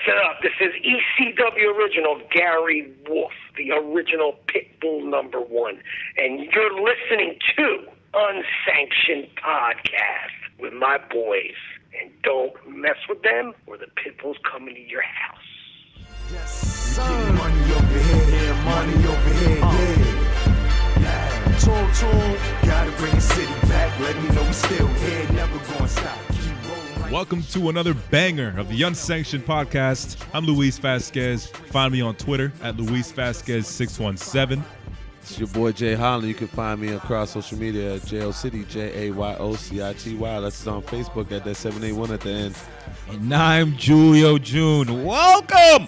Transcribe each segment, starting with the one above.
Listen up. This is ECW original Gary Wolf, the original Pitbull #1. And you're listening to Unsanctioned Podcast with my boys. And don't mess with them or the Pitbull's coming to your house. Yes, sir. Money over here, money over here, yeah. Talk, gotta bring the city back. Let me know we still here, never gonna stop. Welcome to another banger of the Unsanctioned Podcast. I'm Luis Vasquez. Find me on Twitter at Luis Vasquez617. It's your boy Jay Holland. You can find me across social media at JOCity, JAYOCITY. That's on Facebook at that 781 at the end. And I'm Julio June. Welcome,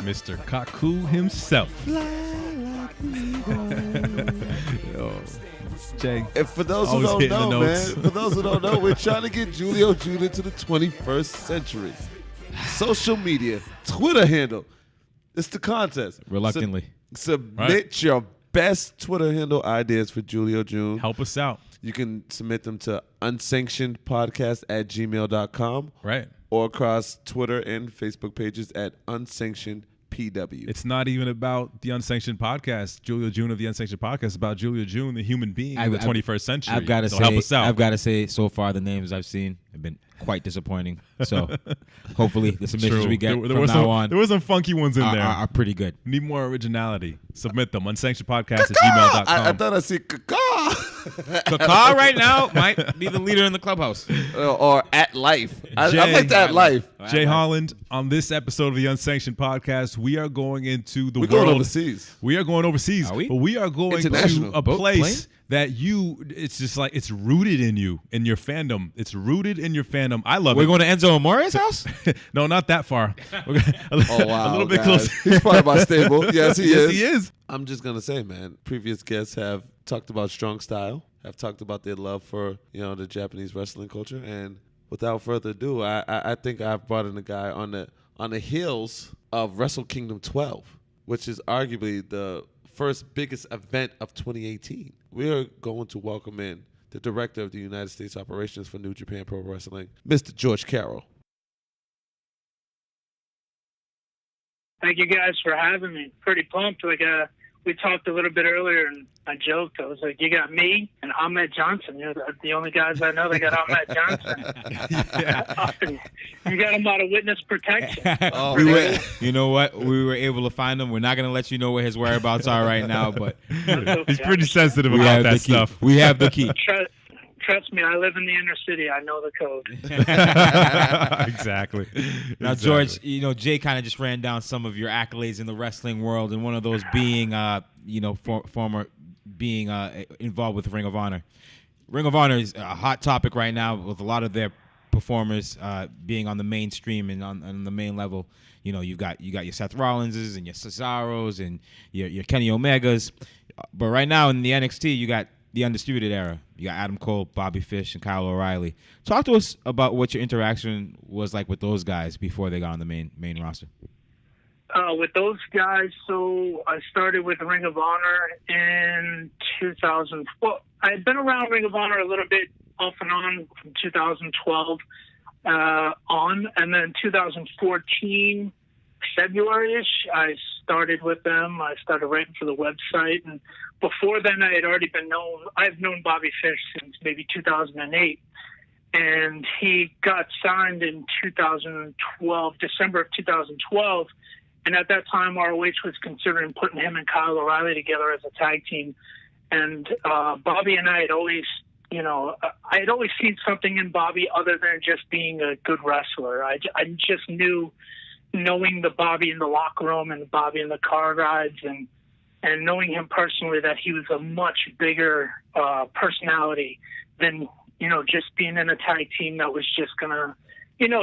Mr. Kaku himself. Yo, Jay. And for those who don't know, we're trying to get Julio June into the 21st century. Social media, Twitter handle. It's the contest. Reluctantly. Submit your best Twitter handle ideas for Julio June. Help us out. You can submit them to unsanctionedpodcast@gmail.com. Right. Or across Twitter and Facebook pages at Unsanctioned PW. It's not even about the Unsanctioned Podcast, Julio June of the Unsanctioned Podcast. It's about Julio June, the human being of the 21st century. I've got to help us out. I've got to say, so far the names I've seen have been quite disappointing. So hopefully the submissions we get from now on, there were some funky ones in there. Are pretty good. Need more originality. Submit them. Unsanctionedpodcast@gmail.com. I thought I see Kaka. Kaka right now might be the leader in the clubhouse. Or at life. I like that at life. Jay Holland, on this episode of the Unsanctioned Podcast, we are going into the world. We're going overseas. We are going overseas. Are we? But we are going to a place that it's just like, it's rooted in you, in your fandom. It's rooted in your fandom. I love it. We're going to Enzo Amore's house? No, not that far. Oh, wow. A little bit closer. He's part of my stable. Yes, he is. Yes, he is. I'm just going to say, man, previous guests have talked about strong style, have talked about their love for, the Japanese wrestling culture. And without further ado, I think I've brought in a guy on the heels of Wrestle Kingdom 12, which is arguably the first biggest event of 2018. We are going to welcome in the director of the United States operations for New Japan Pro Wrestling, Mr. George Carroll. Thank you guys for having me. Pretty pumped. We talked a little bit earlier, and I joked. I was like, you got me and Ahmed Johnson. You're the only guys I know that got Ahmed Johnson. You got him out of witness protection. You know what? We were able to find him. We're not going to let you know where his whereabouts are right now, but he's pretty sensitive about that stuff. We have the key. Trust me, I live in the inner city. I know the code. Exactly. Now, George, Jay kind of just ran down some of your accolades in the wrestling world, and one of those being, former being involved with Ring of Honor. Ring of Honor is a hot topic right now with a lot of their performers being on the mainstream and on the main level. You've got your Seth Rollinses and your Cesaros and your Kenny Omegas, but right now in the NXT, you got the Undisputed Era. You got Adam Cole, Bobby Fish, and Kyle O'Reilly. Talk to us about what your interaction was like with those guys before they got on the main roster. With those guys, so I started with Ring of Honor in 2004. I had been around Ring of Honor a little bit off and on from 2012 on, and then 2014, February-ish, I started with them. I started writing for the website, and before then I had already been known. I've known Bobby Fish since maybe 2008, and he got signed in 2012, December of 2012, and at that time ROH was considering putting him and Kyle O'Reilly together as a tag team, and Bobby and I had always, I had always seen something in Bobby other than just being a good wrestler. I just knew, knowing the Bobby in the locker room and the Bobby in the car rides and knowing him personally, that he was a much bigger personality than, just being in a tag team that was just going to,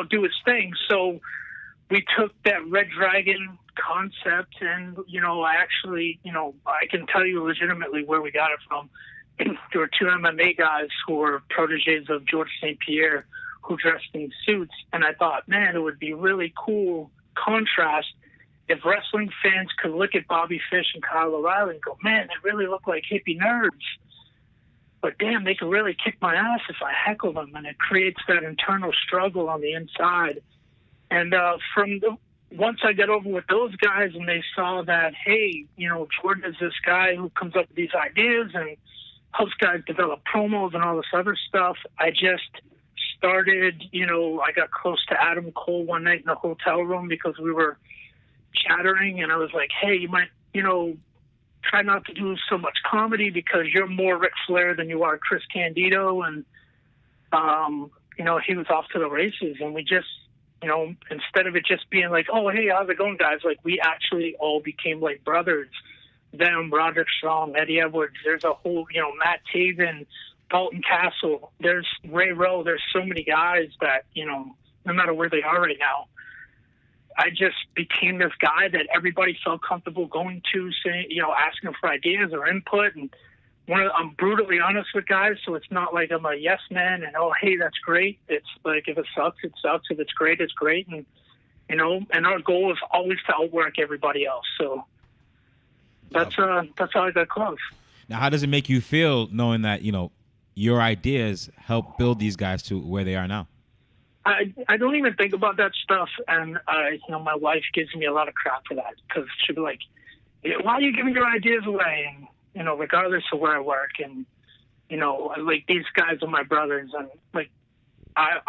do his thing. So we took that Red Dragon concept and, I actually, I can tell you legitimately where we got it from. There were two MMA guys who were proteges of George St. Pierre who dressed in suits. And I thought, man, it would be really cool contrast if wrestling fans could look at Bobby Fish and Kyle O'Reilly and go, man, they really look like hippie nerds. But damn, they could really kick my ass if I heckle them. And it creates that internal struggle on the inside. And once I got over with those guys and they saw that, hey, Jordan is this guy who comes up with these ideas and helps guys develop promos and all this other stuff, I just started, I got close to Adam Cole one night in the hotel room because we were chattering, and I was like, hey, you might, try not to do so much comedy because you're more Ric Flair than you are Chris Candido. And, he was off to the races, and we just, instead of it just being like, oh, hey, how's it going, guys? Like, we actually all became like brothers. Them, Roderick Strong, Eddie Edwards, there's a whole, Matt Taven, Dalton Castle, there's Ray Rowe, there's so many guys that, no matter where they are right now, I just became this guy that everybody felt comfortable going to, saying, asking for ideas or input. And I'm brutally honest with guys, so it's not like I'm a yes man and, oh, hey, that's great. It's like, if it sucks, it sucks. If it's great, it's great. And, and our goal is always to outwork everybody else. So that's how I got close. Now, how does it make you feel knowing that, your ideas help build these guys to where they are now? I don't even think about that stuff, and my wife gives me a lot of crap for that because she'll be like, "Why are you giving your ideas away?" And regardless of where I work, and like, these guys are my brothers, and like I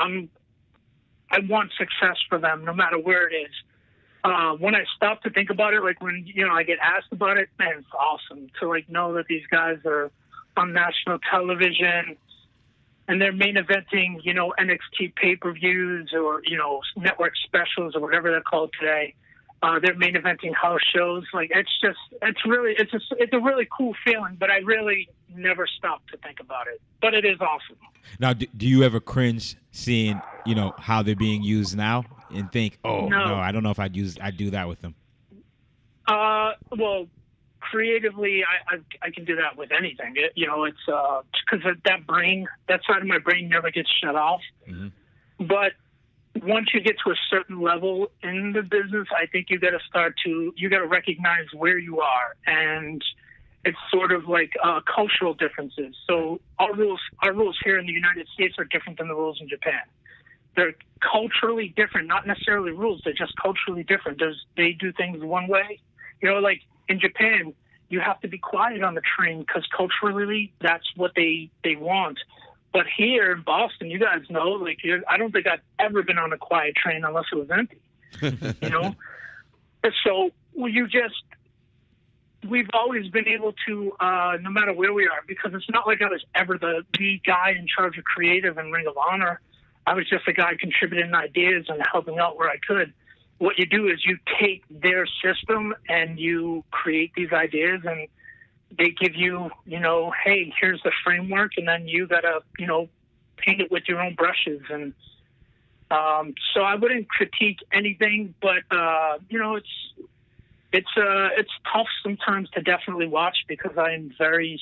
want success for them no matter where it is. When I stop to think about it, like when I get asked about it, man, it's awesome to like know that these guys are on national television. And they're main eventing, NXT pay-per-views or, network specials or whatever they're called today. They're main eventing house shows. Like, it's a really cool feeling, but I really never stop to think about it. But it is awesome. Now, do you ever cringe seeing, how they're being used now and think, oh, no I don't know if I'd do that with them? Well, creatively, I can do that with anything. It's because that side of my brain never gets shut off. Mm-hmm. But once you get to a certain level in the business, I think you got to recognize where you are, and it's sort of like cultural differences. So our rules here in the United States are different than the rules in Japan. They're culturally different, not necessarily rules. They're just culturally different. They do things one way, like. In Japan, you have to be quiet on the train because culturally that's what they want. But here in Boston, you guys know, like, I don't think I've ever been on a quiet train unless it was empty, So we've always been able to, no matter where we are, because it's not like I was ever the guy in charge of creative and Ring of Honor. I was just a guy contributing ideas and helping out where I could. What you do is you take their system and you create these ideas, and they give you, hey, here's the framework, and then you gotta, paint it with your own brushes. And so I wouldn't critique anything, but it's tough sometimes to definitely watch because I'm very,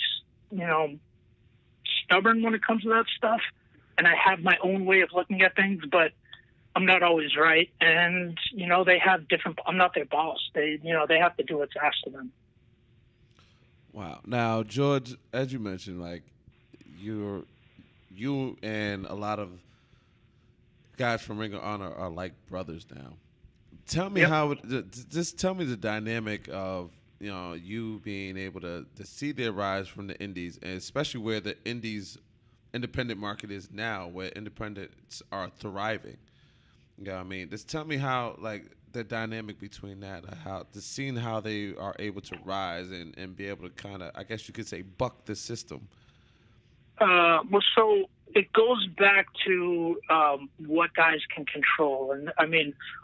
stubborn when it comes to that stuff, and I have my own way of looking at things, but I'm not always right, and they have different. I'm not their boss. They have to do what's asked of them. Wow. Now, George, as you mentioned, like you and a lot of guys from Ring of Honor are like brothers now. Tell me just tell me the dynamic of you being able to see their rise from the indies, and especially where the independent market is now, where independents are thriving. Just tell me how, like, the dynamic between that, seeing how they are able to rise and be able to kind of, I guess you could say, buck the system. Well, so it goes back to what guys can control. And,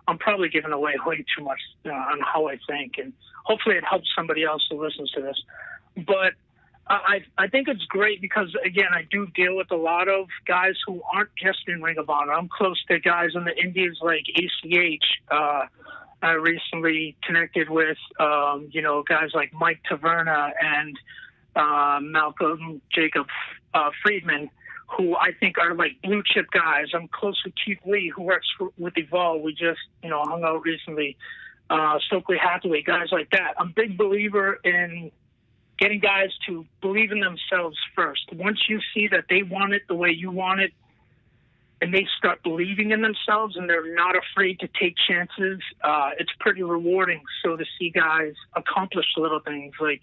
I'm probably giving away way too much on how I think, and hopefully it helps somebody else who listens to this. But I think it's great because, again, I do deal with a lot of guys who aren't just in Ring of Honor. I'm close to guys in the indies like ACH. I recently connected with, guys like Mike Taverna and Malcolm Jacob Friedman, who I think are like blue chip guys. I'm close with Keith Lee, who works with Evolve. We just, hung out recently. Stokely Hathaway, guys like that. I'm a big believer in getting guys to believe in themselves first. Once you see that they want it the way you want it, and they start believing in themselves and they're not afraid to take chances, it's pretty rewarding. So to see guys accomplish little things, like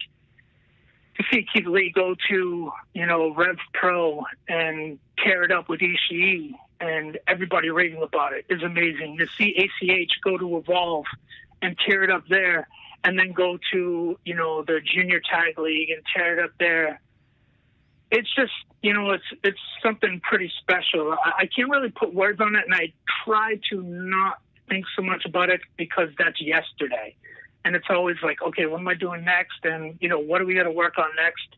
to see Keith Lee go to, Rev Pro and tear it up with Ishii and everybody raving about it is amazing. To see ACH go to Evolve and tear it up there, and then go to, the Junior Tag League and tear it up there. It's just, it's something pretty special. I can't really put words on it, and I try to not think so much about it because that's yesterday. And it's always like, okay, what am I doing next? And, what do we got to work on next?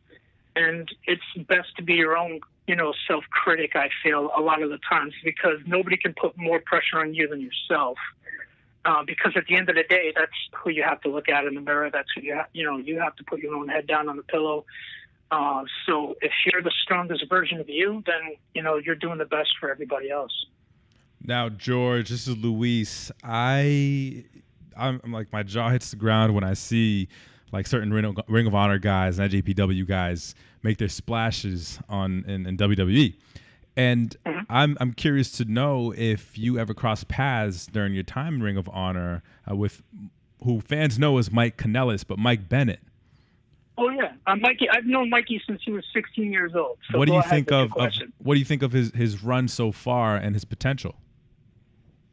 And it's best to be your own, self-critic, I feel, a lot of the times, because nobody can put more pressure on you than yourself. Because at the end of the day, that's who you have to look at in the mirror. That's who you have to put your own head down on the pillow. So if you're the strongest version of you, then, you're doing the best for everybody else. Now, George, this is Luis. I'm like, my jaw hits the ground when I see like certain Ring of Honor guys and NJPW guys make their splashes in WWE. And I'm curious to know if you ever crossed paths during your time in Ring of Honor with who fans know as Mike Kanellis, but Mike Bennett. Oh yeah, Mikey. I've known Mikey since he was 16 years old. So what do you think of his run so far and his potential?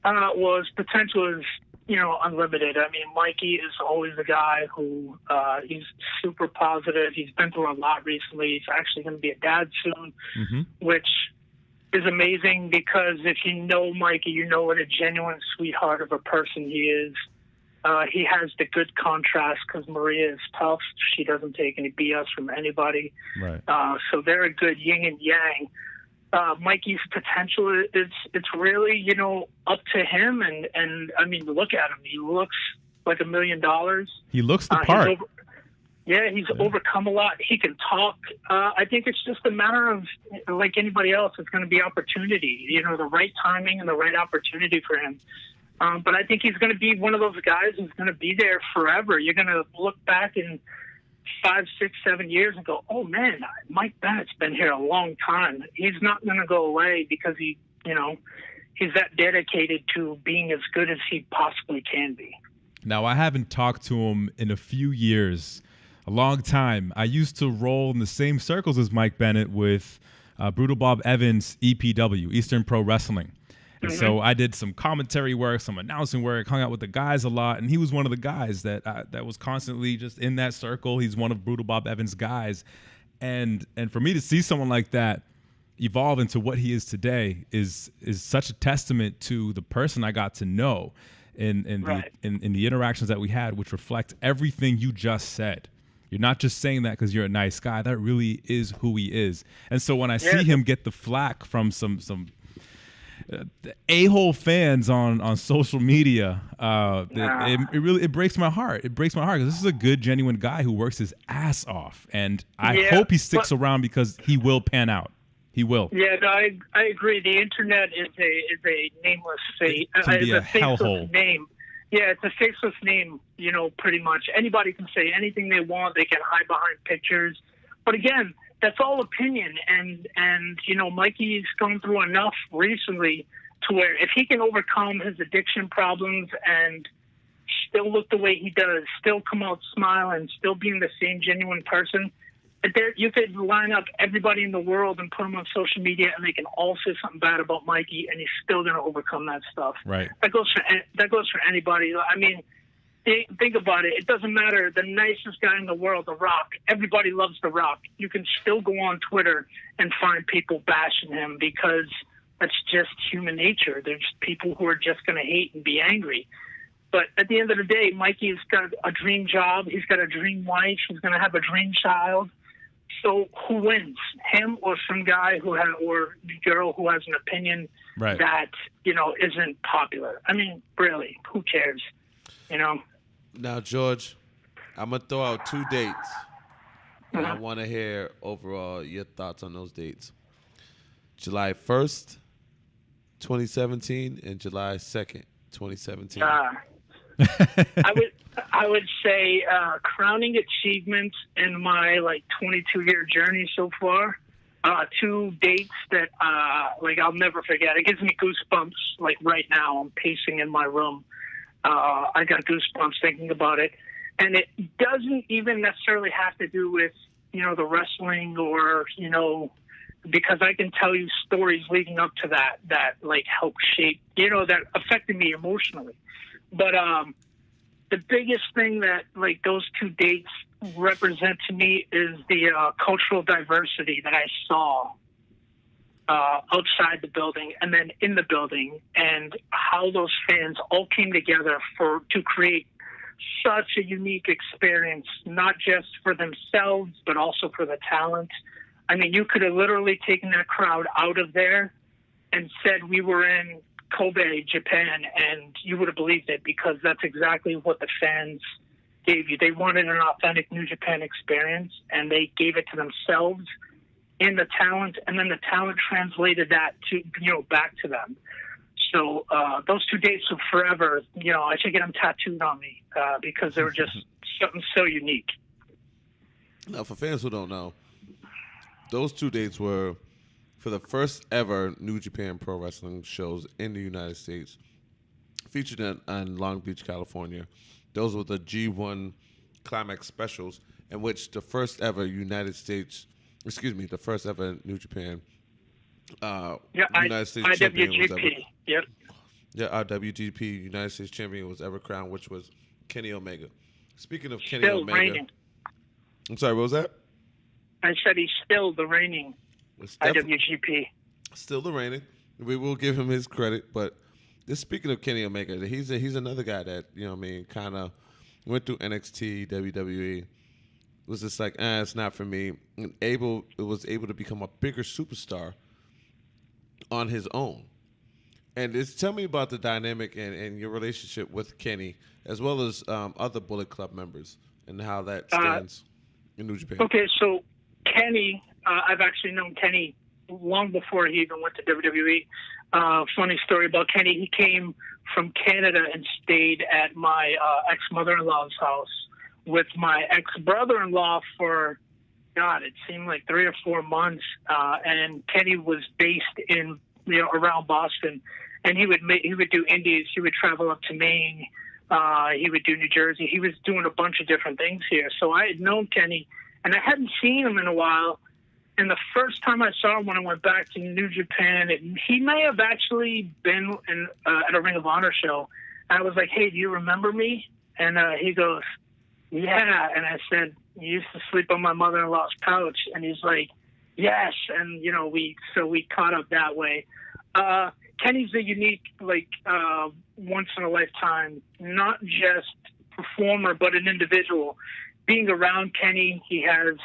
Well, his potential is unlimited. I mean, Mikey is always the guy who he's super positive. He's been through a lot recently. He's actually going to be a dad soon, which is amazing because if you know Mikey, you know what a genuine sweetheart of a person he is. He has the good contrast because Maria is tough. She doesn't take any BS from anybody. Right. So they're a good yin and yang. Mikey's potential it's really, up to him. And I mean, look at him. He looks like $1 million. He looks the part. He's overcome a lot. He can talk. I think it's just a matter of, like anybody else, it's going to be opportunity, the right timing and the right opportunity for him. But I think he's going to be one of those guys who's going to be there forever. You're going to look back in 5, 6, 7 years and go, oh man, Mike Bennett's been here a long time. He's not going to go away because he's that dedicated to being as good as he possibly can be. Now, I haven't talked to him in a few years, a long time. I used to roll in the same circles as Mike Bennett with Brutal Bob Evans' EPW, Eastern Pro Wrestling. And so I did some commentary work, some announcing work, hung out with the guys a lot, and he was one of the guys that was constantly just in that circle. He's one of Brutal Bob Evans' guys. And for me to see someone like that evolve into what he is today is such a testament to the person I got to know in the interactions that we had, which reflect everything you just said. You're not just saying that because you're a nice guy. That really is who he is. And so when I see him get the flack from some a-hole fans on social media, it breaks my heart. It breaks my heart because this is a good, genuine guy who works his ass off, and I hope he sticks around because he will pan out. He will. Yeah, no, I agree. The internet is a nameless fate. It can be a hellhole. Name. Yeah, it's a faceless name. Pretty much anybody can say anything they want. They can hide behind pictures, but again, that's all opinion, and Mikey's gone through enough recently to where if he can overcome his addiction problems and still look the way he does, still come out smiling, still being the same genuine person, you could line up everybody in the world and put them on social media, and they can all say something bad about Mikey, and he's still going to overcome that stuff. Right. That goes for anybody. I mean, think about it. It doesn't matter. The nicest guy in the world, The Rock, everybody loves The Rock. You can still go on Twitter and find people bashing him because that's just human nature. There's people who are just going to hate and be angry. But at the end of the day, Mikey's got a dream job. He's got a dream wife. He's going to have a dream child. So who wins, him or some guy or the girl who has an opinion that, isn't popular? I mean, really, who cares? Now, George, I'm going to throw out 2 dates. And I want to hear overall your thoughts on those dates. July 1st, 2017, and July 2nd, 2017. I would say crowning achievements in my 22-year journey so far two dates that like I'll never forget. It gives me goosebumps. Like right now, I'm pacing in my room. I got goosebumps thinking about it, and it doesn't even necessarily have to do with the wrestling or because I can tell you stories leading up to that like helped shape that affected me emotionally. But the biggest thing that like those two dates represent to me is the cultural diversity that I saw outside the building and then in the building, and how those fans all came together to create such a unique experience, not just for themselves, but also for the talent. I mean, you could have literally taken that crowd out of there and said we were in Kobe, Japan, and you would have believed it, because that's exactly what the fans gave you. They wanted an authentic New Japan experience, and they gave it to themselves in the talent, and then the talent translated that to back to them. So those two dates will forever. I should get them tattooed on me because they were just something so unique. Now, for fans who don't know, those two dates were for the first ever New Japan Pro Wrestling shows in the United States, featured in Long Beach, California. Those were the G1 Climax specials, in which the first ever New Japan United States champion was ever. Yep. Yeah, our WGP United States champion was ever crowned, which was Kenny Omega. Speaking of Kenny Still Omega, reigning. I'm sorry, what was that? I said he's still the reigning IWGP. Still the reigning. We will give him his credit, but just speaking of Kenny Omega, he's another guy that kind of went through NXT, WWE. Was just like, it's not for me. And was able to become a bigger superstar on his own. And tell me about the dynamic and your relationship with Kenny, as well as other Bullet Club members, and how that stands in New Japan. Okay, so Kenny, I've actually known Kenny long before he even went to WWE. Funny story about Kenny, he came from Canada and stayed at my ex-mother-in-law's house with my ex-brother-in-law for, God, it seemed like 3 or 4 months. And Kenny was based in, around Boston, and he would do indies. He would travel up to Maine. He would do New Jersey. He was doing a bunch of different things here. So I had known Kenny, and I hadn't seen him in a while. And the first time I saw him when I went back to New Japan, he may have actually been at a Ring of Honor show. And I was like, "Hey, do you remember me?" And he goes, "Yeah." And I said, "You used to sleep on my mother-in-law's couch." And he's like, "Yes." And we caught up that way. Kenny's a unique, once in a lifetime, not just performer, but an individual. Being around Kenny, he has,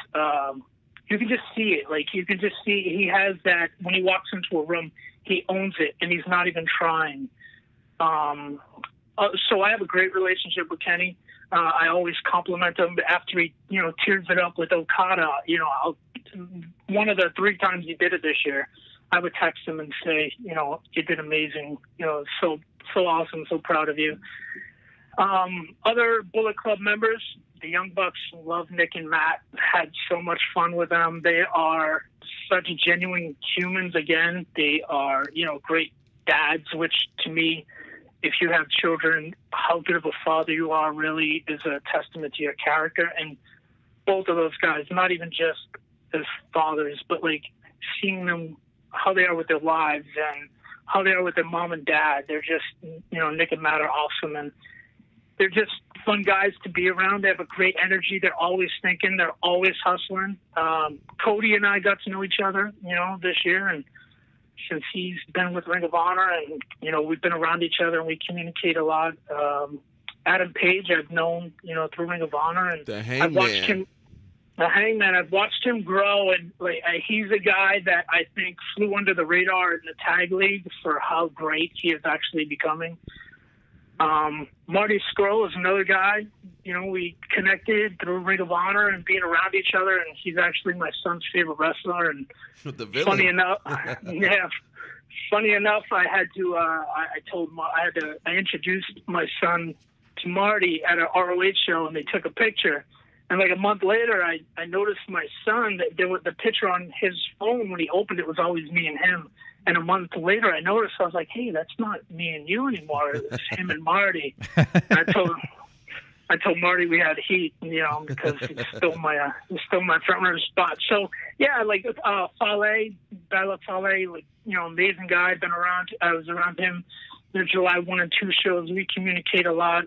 you can just see it. Like, you can just see he has that, when he walks into a room, he owns it, and he's not even trying. So I have a great relationship with Kenny. I always compliment him after he, tears it up with Okada. One of the 3 times he did it this year, I would text him and say, you did amazing. So awesome. So proud of you. Other Bullet Club members, the Young Bucks, love Nick and Matt. Had so much fun with them. They are such genuine humans. Again, they are, great dads, which to me, if you have children, how good of a father you are really is a testament to your character. And both of those guys, not even just as fathers, but seeing them, how they are with their lives and how they are with their mom and dad. They're just, Nick and Matt are awesome, and they're just fun guys to be around. They have a great energy. They're always thinking. They're always hustling. Cody and I got to know each other, this year, and since he's been with Ring of Honor, and, we've been around each other and we communicate a lot. Adam Page, I've known, through Ring of Honor, and I've watched him. The Hangman, I've watched him grow, and he's a guy that I think flew under the radar in the tag league for how great he is actually becoming. Marty Scurll is another guy. We connected through Ring of Honor and being around each other, and he's actually my son's favorite wrestler. And funny enough, I had to. I introduced my son to Marty at an ROH show, and they took a picture. And like a month later, I noticed my son, that there was the picture on his phone when he opened it was always me and him. And a month later, I noticed, I was like, hey, that's not me and you anymore. It's him and Marty. And I told Marty we had heat, because he's still my front runner spot. So yeah, like Fale, Bala Fale, like amazing guy. I was around him the July 1 and 2 shows. We communicate a lot.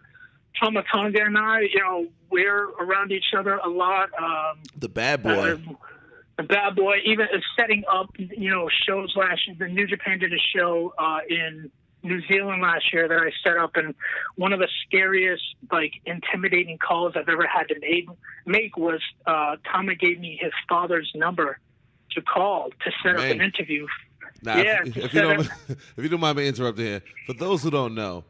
Tama Tonga and I, we're around each other a lot. The bad boy. The bad boy, even setting up, shows last year. The New Japan did a show in New Zealand last year that I set up, and one of the scariest, like, intimidating calls I've ever had to make was Tama gave me his father's number to call to set up an interview. Now, if you don't mind me interrupting here, for those who don't know,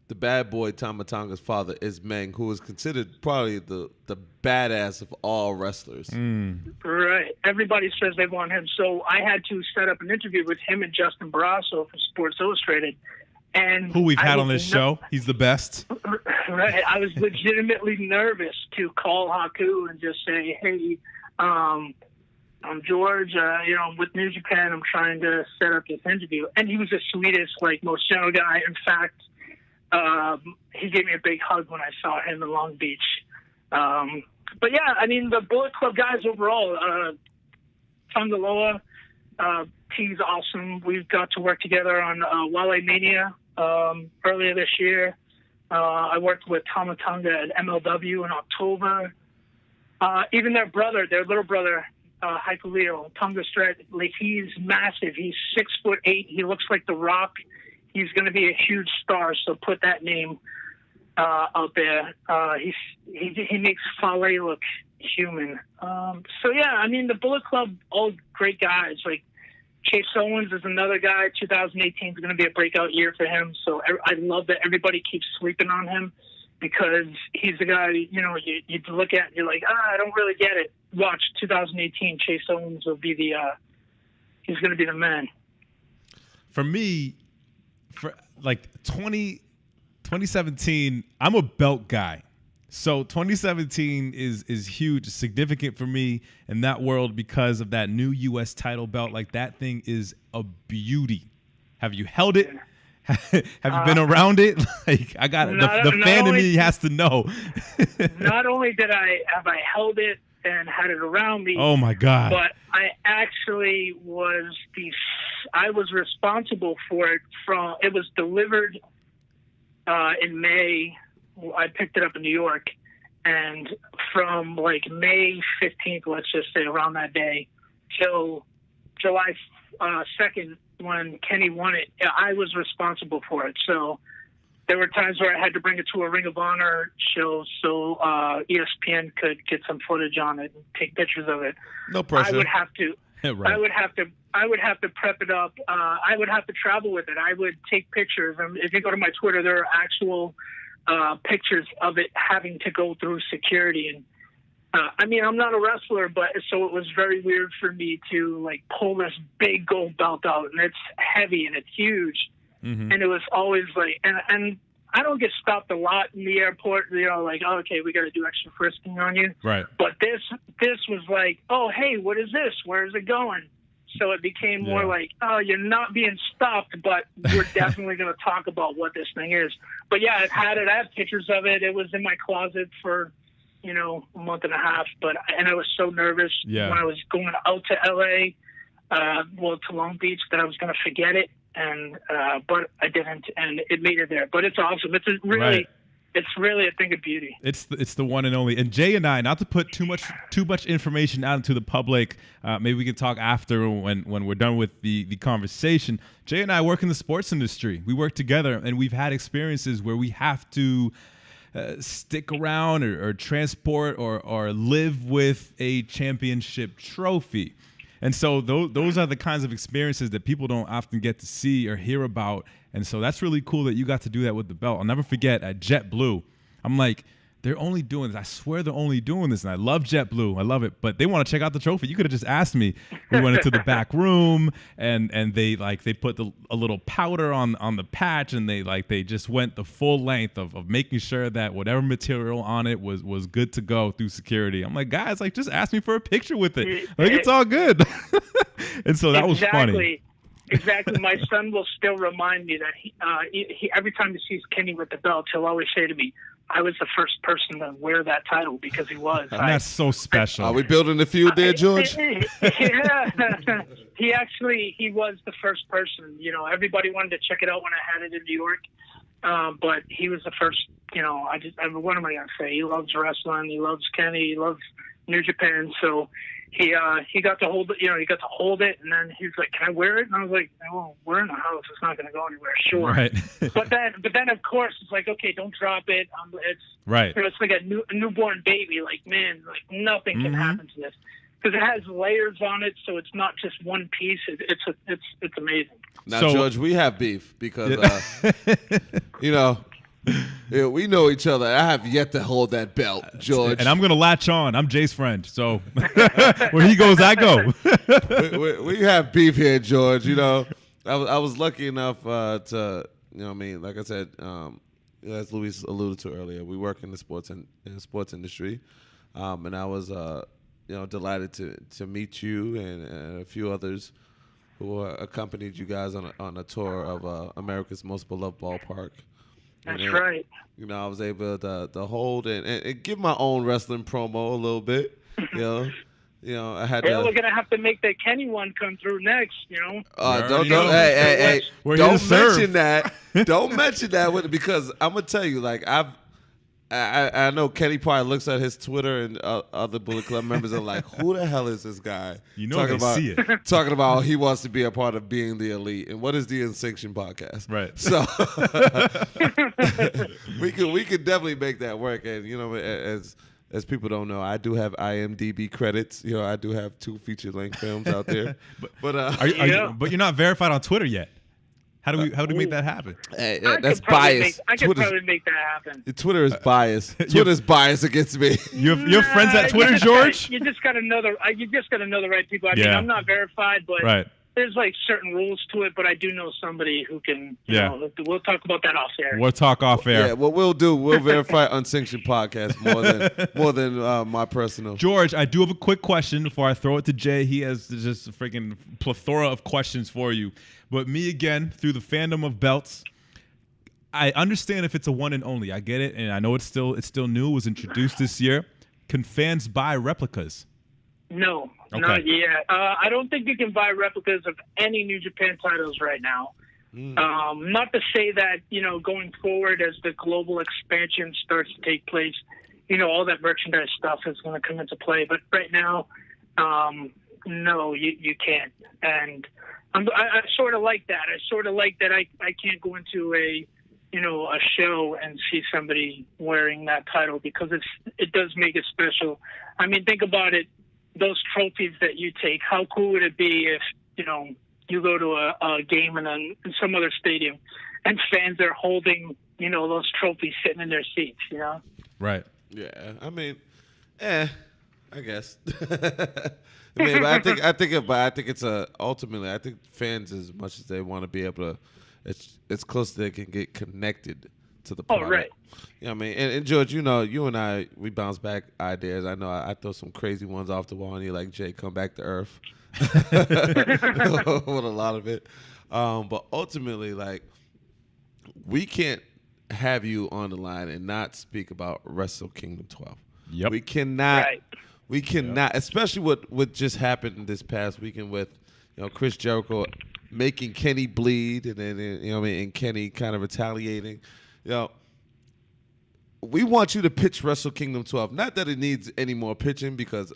the bad boy Tama Tonga's father is Meng, who is considered probably the badass of all wrestlers. Right. Everybody says they want him. So I had to set up an interview with him and Justin Barrasso for Sports Illustrated. And who we've had on this show. He's the best. Right. I was legitimately nervous to call Haku and just say, hey, I'm George, I'm with New Japan. I'm trying to set up this interview. And he was the sweetest, like, most gentle guy. In fact, he gave me a big hug when I saw him in Long Beach. But yeah, I mean, the Bullet Club guys overall, Tongaloa, he's awesome. We've got to work together on Wale Mania earlier this year. I worked with Tama Tonga at MLW in October. Even their little brother, Hyperleo, Tonga Strat, like, he's massive. He's 6'8". He looks like The Rock. He's going to be a huge star, so put that name out there. He makes Fale look human. So yeah, I mean, the Bullet Club, all great guys. Like, Chase Owens is another guy. 2018 is going to be a breakout year for him. So I love that everybody keeps sleeping on him, because he's the guy, you look at and you're like, I don't really get it. Watch 2018, Chase Owens will be he's going to be the man. For me, for like 2017, I'm a belt guy. So 2017 is huge, significant for me in that world because of that new U.S. title belt. Like, that thing is a beauty. Have you held it? Have you been around it? Like, I got the fan in me has to know. Not only have I held it and had it around me. Oh my God! But I actually was responsible for it. It was delivered in May. I picked it up in New York, and from like May 15th, let's just say, around that day, till July 2nd, when Kenny won it, I was responsible for it. So there were times where I had to bring it to a Ring of Honor show so ESPN could get some footage on it and take pictures of it. No pressure. I would have to. Right. I would have to prep it up. I would have to travel with it. I would take pictures. If you go to my Twitter, there are actual pictures of it having to go through security. And I mean, I'm not a wrestler, but so it was very weird for me to like pull this big gold belt out, and it's heavy and it's huge. Mm-hmm. And it was always like, and I don't get stopped a lot in the airport, like, oh, okay, we got to do extra frisking on you. Right. But this was like, oh, hey, what is this? Where is it going? So it became more like, oh, you're not being stopped, but we're definitely going to talk about what this thing is. But yeah, I've had it. I have pictures of it. It was in my closet for, a month and a half. And I was so nervous when I was going out to LA, to Long Beach, that I was going to forget it. And but I didn't, and it made it there. But it's awesome. It's really a thing of beauty. It's the one and only. And Jay and I, not to put too much information out into the public, maybe we can talk after when we're done with the conversation. Jay and I work in the sports industry. We work together, and we've had experiences where we have to stick around or transport or live with a championship trophy. And so those are the kinds of experiences that people don't often get to see or hear about. And so that's really cool that you got to do that with the belt. I'll never forget at JetBlue, I'm like, they're only doing this. I swear they're only doing this. And I love JetBlue. I love it. But they want to check out the trophy. You could have just asked me. We went into the back room and they put a little powder on the patch, and they just went the full length of making sure that whatever material on it was good to go through security. I'm like, guys, like, just ask me for a picture with it. Like, it's all good. And so that was funny. Exactly. My son will still remind me that he every time he sees Kenny with the belt, he'll always say to me, I was the first person to wear that title, because he was. And that's so special. Are we building the feud there, George? Yeah. He was the first person. You know, everybody wanted to check it out when I had it in New York. But he was the first, you know, what am I going to say? He loves wrestling. He loves Kenny. He loves New Japan. So he got to hold it, you know, and then he was like, can I wear it? And I was like, oh, we're in the house. It's not going to go anywhere. Sure. Right. but then of course it's like, okay, don't drop it. It's right. You know, it's like a newborn baby. Like, man, like nothing can happen to this, because it has layers on it. So it's not just one piece. It's amazing. Now, So- George, we have beef because, you know, yeah, we know each other. I have yet to hold that belt, George. And I'm going to latch on. I'm Jay's friend. So where he goes, I go. we have beef here, George. You know, I was lucky enough to, you know what I mean, like I said, as Luis alluded to earlier, we work in the sports industry. And I was, you know, delighted to meet you and a few others who accompanied you guys on a tour of America's Most Beloved Ballpark. That's right. You know, I was able to hold and give my own wrestling promo a little bit. You know, I had Yeah, to. we're gonna have to make the Kenny one come through next. You know. Hey! We're here Don't to serve. mention that. Don't mention that because I'm gonna tell you, like I know Kenny probably looks at his Twitter and other Bullet Club members are like, who the hell is this guy? You know they see it. Talking about how he wants to be a part of being the elite. And what is the Unsanctioned Podcast? Right. So we could definitely make that work. And, you know, as people don't know, I do have IMDb credits. You know, I do have 2 feature-length films out there. But you're not verified on Twitter yet. How do we make that happen? Hey, I that's could probably biased. I could probably make that happen. Twitter is biased. Twitter's biased against me. You have friends at Twitter, George? You just got to know the right people. I mean, I'm not verified, but Right. there's like certain rules to it. But I do know somebody who can. You know, we'll talk about that off air. We'll talk off air. Yeah, what we'll verify Unsanctioned Podcast more than my personal. George, I do have a quick question before I throw it to Jay. He has just a freaking plethora of questions for you. But me again, through the fandom of belts, I understand if it's a one and only. I get it, and I know it's still new. It was introduced this year. Can fans buy replicas? No, Okay. not yet. I don't think you can buy replicas of any New Japan titles right now. Not to say that, you know, going forward as the global expansion starts to take place, you know, all that merchandise stuff is going to come into play. But right now, no, you can't. And I sort of like that. I sort of like that I can't go into a show and see somebody wearing that title, because it does make it special. I mean, think about it. Those trophies that you take, how cool would it be if, you know, you go to a game in some other stadium and fans are holding, you know, those trophies sitting in their seats, you know? Right. Yeah, I mean, I guess. I mean, but I think it's ultimately, I think fans, as much as they want to be able to, it's close to they can get connected to the product. Oh, right. You know what I mean? And George, you know, you and I, we bounce back ideas. I know I throw some crazy ones off the wall, and you're like, Jay, come back to earth with a lot of it. But ultimately, like, we can't have you on the line and not speak about Wrestle Kingdom 12. Yep. We cannot. Right. We cannot, especially what just happened this past weekend with, you know, Chris Jericho making Kenny bleed, and then, you know what I mean, and Kenny kind of retaliating. You know, we want you to pitch Wrestle Kingdom 12. Not that it needs any more pitching, because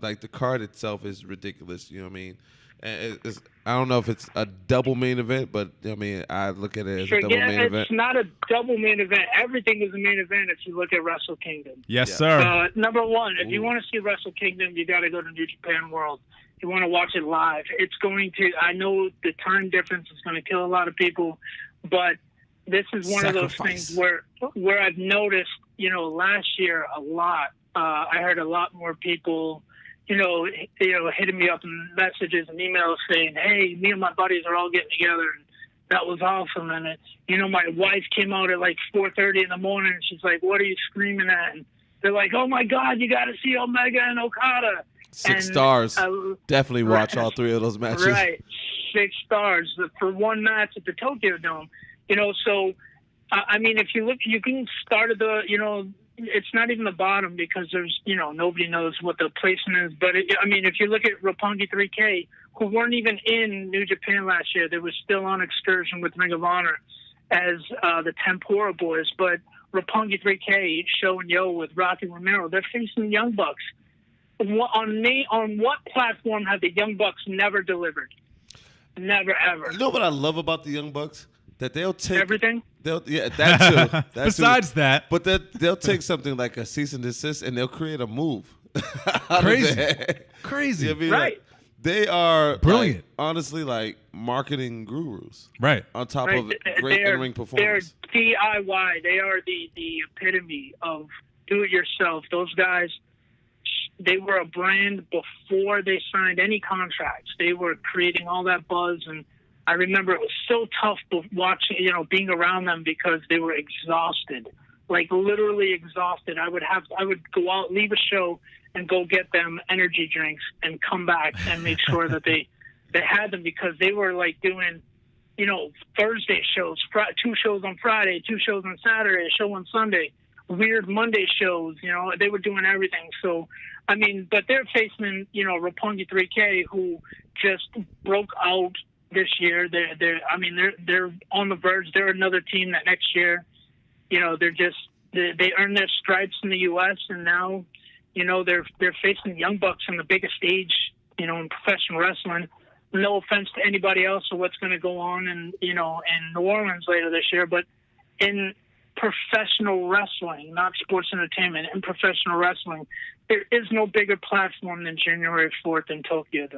like the card itself is ridiculous. You know what I mean? And I don't know if it's a double main event, but I mean, I look at it as a double main event. It's not a double main event. Everything is a main event if you look at Wrestle Kingdom. Yes, sir. Number one, if you want to see Wrestle Kingdom, you got to go to New Japan World. You want to watch it live. It's going to, I know the time difference is going to kill a lot of people, but this is one of those things where I've noticed last year a lot. I heard a lot more people, hitting me up in messages and emails saying, "Hey, me and my buddies are all getting together." And that was awesome. And my wife came out at like 4:30 in the morning, and she's like, "What are you screaming at?" And they're like, "Oh my God, you got to see Omega and Okada." 6 stars. Definitely watch all 3 of those matches. Right, 6 stars for one match at the Tokyo Dome. So if you look, you can start at the, it's not even the bottom because there's, nobody knows what the placement is. But if you look at Roppongi 3K, who weren't even in New Japan last year, they were still on excursion with Ring of Honor as the Tempura Boys. But Roppongi 3K, Show and Yo with Rocky Romero, they're facing the Young Bucks. On what platform have the Young Bucks never delivered? Never, ever. You know what I love about the Young Bucks? That they'll take everything. That too. That Besides too. that, but they'll take something like a cease and desist and they'll create a move. Crazy. You know what I mean? Right. Like, they are brilliant. Honestly, marketing gurus. Right. On top of great in-ring performance. They're DIY. They are the epitome of do-it-yourself. Those guys, they were a brand before they signed any contracts. They were creating all that buzz, and I remember it was so tough watching, being around them because they were exhausted, like literally exhausted. I would go out, leave a show, and go get them energy drinks and come back and make sure that they had them because they were like doing, Thursday shows, 2 shows on Friday, 2 shows on Saturday, a show on Sunday, weird Monday shows. They were doing everything. So, but they're facing, Roppongi 3K, who just broke out this year. They're on the verge. They're another team that next year, they earned their stripes in the U.S. and now, they're facing Young Bucks on the biggest stage, in professional wrestling. No offense to anybody else or what's going to go on in New Orleans later this year, but in professional wrestling, not sports entertainment, in professional wrestling, there is no bigger platform than January 4th in Tokyo.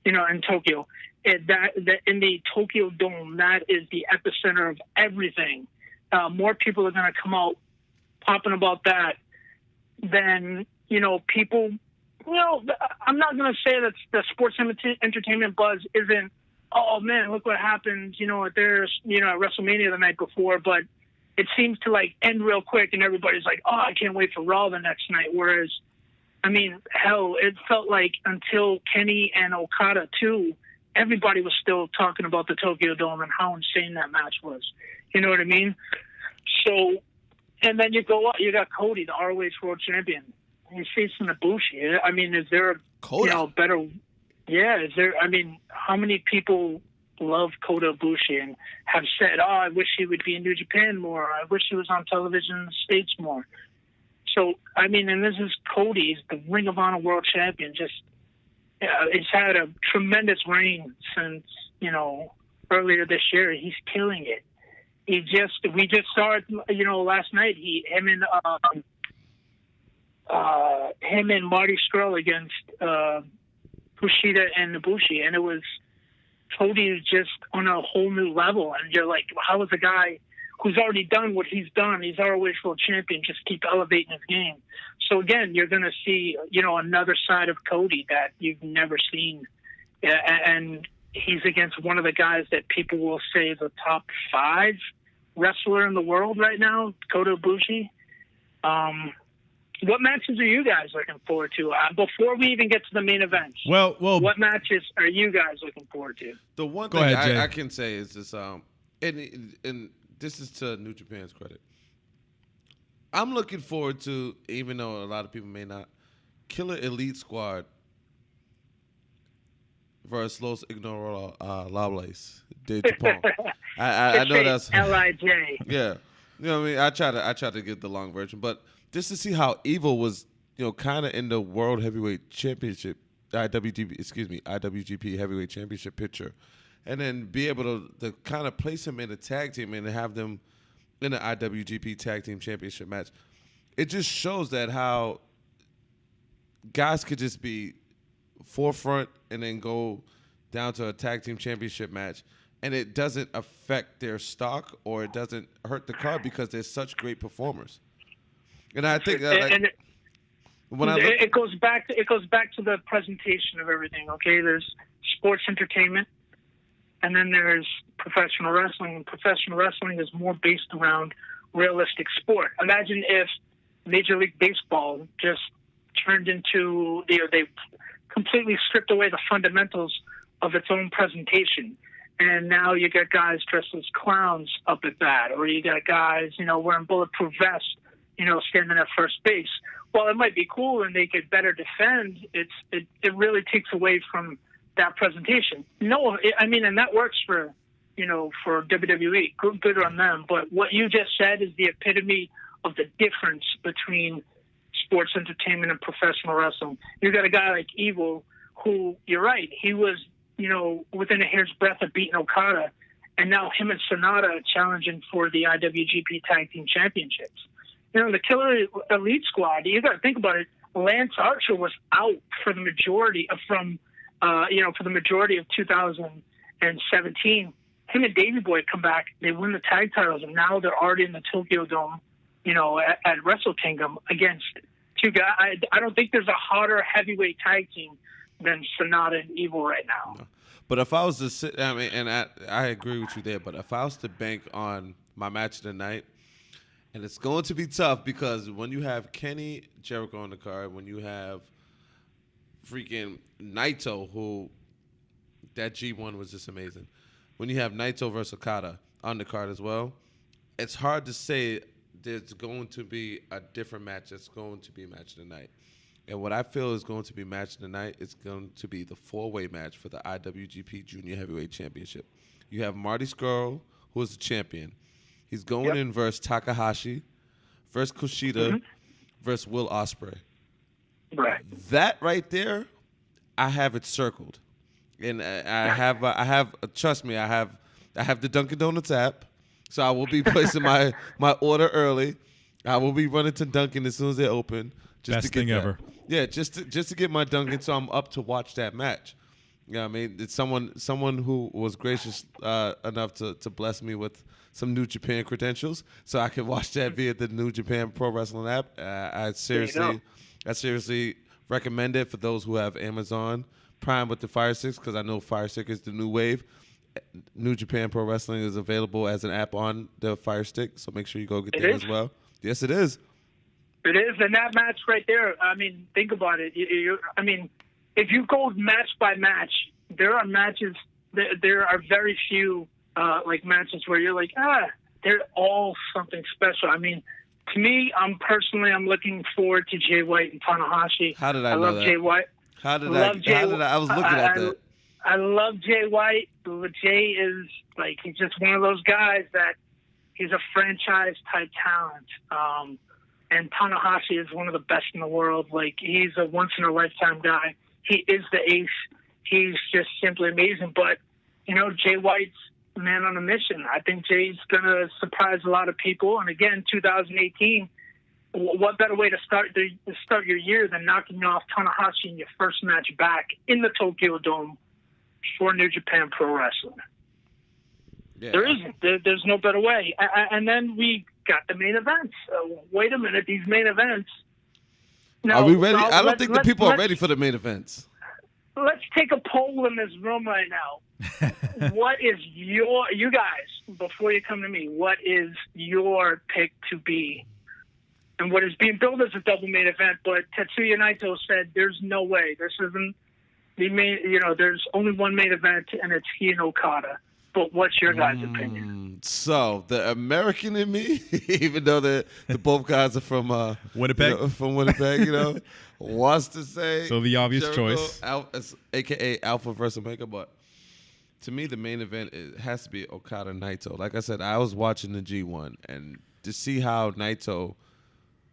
In Tokyo, in the Tokyo Dome, that is the epicenter of everything. More people are going to come out popping about that than people. I'm not going to say that the sports entertainment buzz isn't. Oh man, look what happened. At WrestleMania the night before, but it seems to end real quick, and everybody's like, "Oh, I can't wait for Raw the next night." Whereas, hell, it felt like until Kenny and Okada too, everybody was still talking about the Tokyo Dome and how insane that match was. You know what I mean? So, and then you go up, you got Cody, the ROH World Champion. He's facing Ibushi. Is there a better? Yeah, is there? How many people love Kota Ibushi and have said, "Oh, I wish he would be in New Japan more. I wish he was on television in the States more." So, and this is Cody, he's the Ring of Honor World Champion. Just, he's had a tremendous reign since, earlier this year. He's killing it. We just saw it, last night. Him and Marty Scurll against Kushida and Ibushi, and it was Cody just on a whole new level. And you're like, how is a guy who's already done what he's done, he's ROH World Champion, just keep elevating his game? So again, you're going to see, another side of Cody that you've never seen, and he's against one of the guys that people will say is a top 5 wrestler in the world right now, Kota Ibushi. What matches are you guys looking forward to? Before we even get to the main events, well, what matches are you guys looking forward to? The one thing I can say is this, and this is to New Japan's credit. I'm looking forward to, even though a lot of people may not, Killer Elite Squad versus Los Ignorables de Japón. I know that's LIJ. Yeah, I try to get the long version, but just to see how Evil was, kind of in the World Heavyweight Championship, IWGP Heavyweight Championship picture, and then be able to kind of place him in a tag team and have them in the IWGP Tag Team Championship match. It just shows that how guys could just be forefront and then go down to a Tag Team Championship match, and it doesn't affect their stock or it doesn't hurt the card because they're such great performers. And I think it goes back to the presentation of everything. Okay, there's sports entertainment, and then there's professional wrestling. And professional wrestling is more based around realistic sport. Imagine if Major League Baseball just turned into they completely stripped away the fundamentals of its own presentation. And now you got guys dressed as clowns up at bat, or you got guys, wearing bulletproof vests, standing at first base. Well, it might be cool and they could better defend. It really takes away from that presentation. No, and that works for WWE. Good on them. But what you just said is the epitome of the difference between sports entertainment and professional wrestling. You got a guy like Evil, who, you're right, he was, within a hair's breadth of beating Okada, and now him and Sonata are challenging for the IWGP Tag Team Championships. The Killer Elite Squad, you got to think about it. Lance Archer was out for the majority of 2017. Him and Davey Boy come back, they win the tag titles, and now they're already in the Tokyo Dome, at Wrestle Kingdom against two guys. I don't think there's a hotter heavyweight tag team than Sonata and Evil right now. No. But if I was to sit, I agree with you there, but if I was to bank on my match of the night, and it's going to be tough because when you have Kenny Jericho on the card, when you have freaking Naito, who that G1 was just amazing. When you have Naito versus Okada on the card as well, it's hard to say there's going to be a different match that's going to be match of the night. And what I feel is going to be match of the night is going to be the four-way match for the IWGP Junior Heavyweight Championship. You have Marty Scurll, who is the champion. He's going in versus Takahashi, versus Kushida, versus Will Ospreay. Right. That right there, I have it circled, and I have. Trust me, I have the Dunkin' Donuts app, so I will be placing my order early. I will be running to Dunkin' as soon as they open. Best thing ever. Yeah, just to get my Dunkin', so I'm up to watch that match. It's someone who was gracious enough to bless me with some New Japan credentials, so I can watch that via the New Japan Pro Wrestling app. I seriously recommend it for those who have Amazon Prime with the Fire Sticks, because I know Fire Stick is the new wave. New Japan Pro Wrestling is available as an app on the Fire Stick, so make sure you go get that as well. Yes, it is. It is, and that match right there, think about it. If you go match by match, there are matches, there are very few matches where you're like, they're all something special. To me, I'm looking forward to Jay White and Tanahashi. How did I know love that? Jay White. I was looking at that. I love Jay White. Jay is he's just one of those guys that he's a franchise type talent. And Tanahashi is one of the best in the world. He's a once in a lifetime guy. He is the ace. He's just simply amazing. But Jay White's man on a mission. I think Jay's going to surprise a lot of people. And again, 2018, what better way to start your year than knocking off Tanahashi in your first match back in the Tokyo Dome for New Japan Pro Wrestling? Yeah. There isn't. There's no better way. And then we got the main events. Wait a minute, these main events. Now, are we ready? I don't think the people are ready for the main events. Let's take a poll in this room right now. What is you guys, before you come to me, what is your pick to be? And what is being billed as a double main event, but Tetsuya Naito said there's no way. This isn't the main, there's only one main event, and it's he and Okada. But what's your guys' opinion? So the American in me, even though the both guys are from Winnipeg, wants to say so the obvious Jericho, choice, aka Alpha versus Omega. But to me, the main event has to be Okada Naito. Like I said, I was watching the G1, and to see how Naito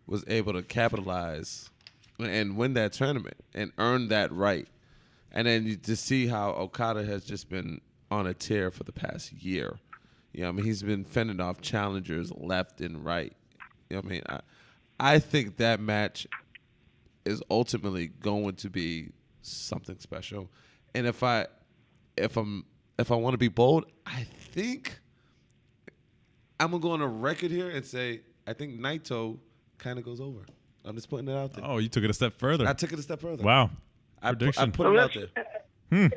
was able to capitalize and win that tournament and earn that right, and then to see how Okada has just been on a tear for the past year. He's been fending off challengers left and right. I think that match is ultimately going to be something special. And if I want to be bold, I think I'm gonna go on a record here and say I think Naito kind of goes over. I'm just putting it out there. Oh, you took it a step further. I took it a step further. Wow. I Prediction. put it out there.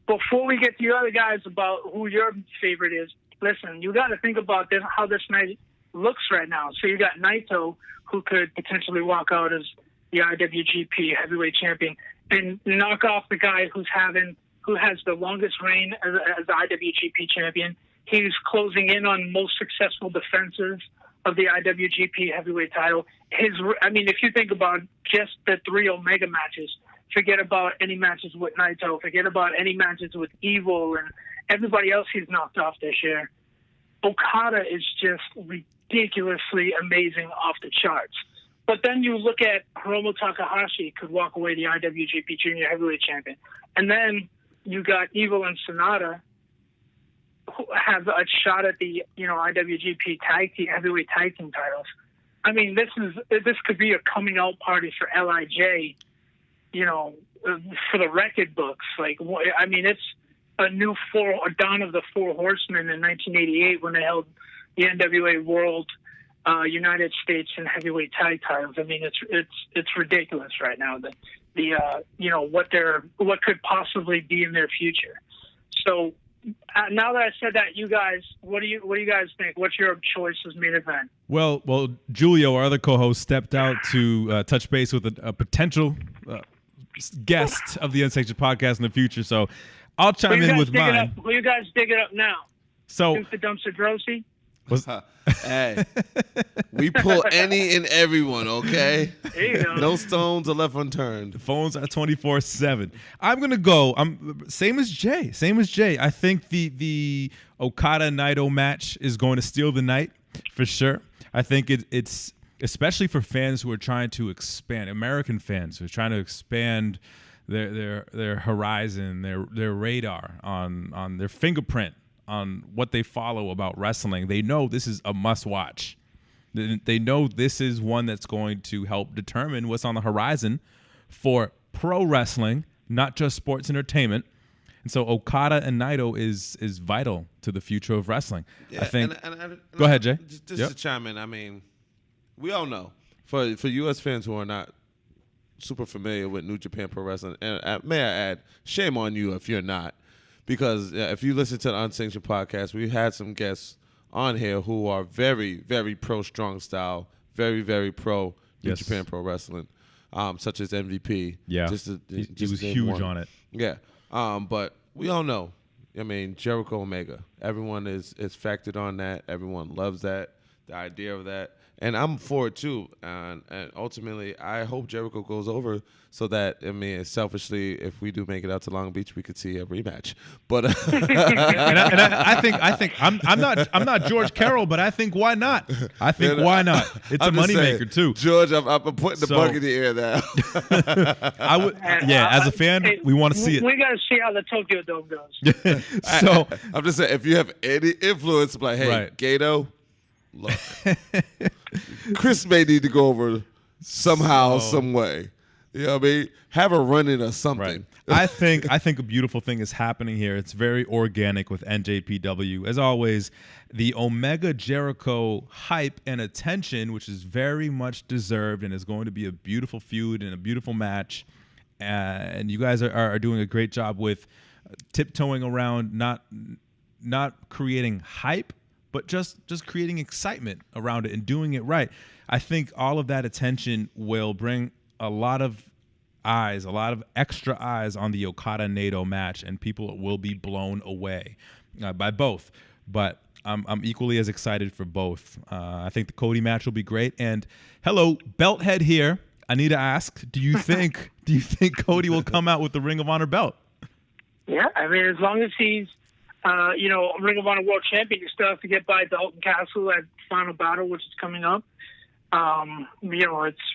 Before we get to you other guys about who your favorite is, listen, you got to think about this, how this night looks right now. So you got Naito, who could potentially walk out as the IWGP Heavyweight Champion and knock off the guy who has the longest reign as the IWGP Champion. He's closing in on most successful defenses of the IWGP Heavyweight title. If you think about just the 3 Omega matches, forget about any matches with Naito, forget about any matches with Evil and everybody else he's knocked off this year. Okada is just ridiculously amazing off the charts. But then you look at Hiromu Takahashi could walk away the IWGP Junior Heavyweight Champion. And then you got Evil and Sonata who have a shot at the, IWGP Heavyweight Tag Team titles. I mean, this could be a coming out party for LIJ, for the record books. It's a new dawn of the Four Horsemen in 1988 when they held the NWA World, United States, and Heavyweight Tag titles. I mean, it's ridiculous right now what could possibly be in their future. So now that I said that, you guys, what do you guys think? What's your choice as main event? Well, Julio, our other co-host, stepped out to touch base with a potential guest of the Unsanctioned Podcast in the future. So I'll chime in with mine. Will you guys dig it up now? So the dumpster Drosy? Hey, we pull any and everyone, okay? There you go. No stones are left unturned. The phones are 24/7. I'm gonna go. Same as Jay. I think the Okada Naito match is going to steal the night for sure. I think it's especially for fans who are trying to expand, American fans who are trying to expand their horizon, their radar on their fingerprint on what they follow about wrestling. They know this is a must-watch. They know this is one that's going to help determine what's on the horizon for pro wrestling, not just sports entertainment. And so Okada and Naito is vital to the future of wrestling. Yeah, I think. And go ahead, Jay. Just to chime in, I mean, we all know for U.S. fans who are not super familiar with New Japan Pro Wrestling, and may I add, shame on you if you're not. Because if you listen to the Unsanctioned Podcast, we had some guests on here who are very, very pro strong style, very, very pro New Japan Pro Wrestling, such as MVP. Yeah, he was huge on it. Yeah, but we all know. I mean, Jericho Omega. Everyone is factored on that. Everyone loves that, the idea of that. And I'm for it too. And ultimately, I hope Jericho goes over so that, selfishly, if we do make it out to Long Beach, we could see a rematch. But I think I'm not George Carroll, but I think why not? Why not? It's a moneymaker too. George, I'm putting the bug in the air now. I would, as a fan, we want to see it. We got to see how the Tokyo Dome goes. So I'm just saying, if you have any influence, like, hey, right. Gato, look, Chris may need to go over somehow, some way. You know what I mean? Have a run-in or something. Right. I think a beautiful thing is happening here. It's very organic with NJPW. As always, the Omega Jericho hype and attention, which is very much deserved and is going to be a beautiful feud and a beautiful match. And you guys are doing a great job with tiptoeing around, not creating hype, but just creating excitement around it and doing it right. I think all of that attention will bring a lot of extra eyes on the Okada-Naito match, and people will be blown away by both. But I'm equally as excited for both. I think the Cody match will be great. And hello, Belthead here. I need to ask: do you think Cody will come out with the Ring of Honor belt? Yeah, I mean, as long as he's Ring of Honor World Champion, you still have to get by Dalton Castle at Final Battle, which is coming up.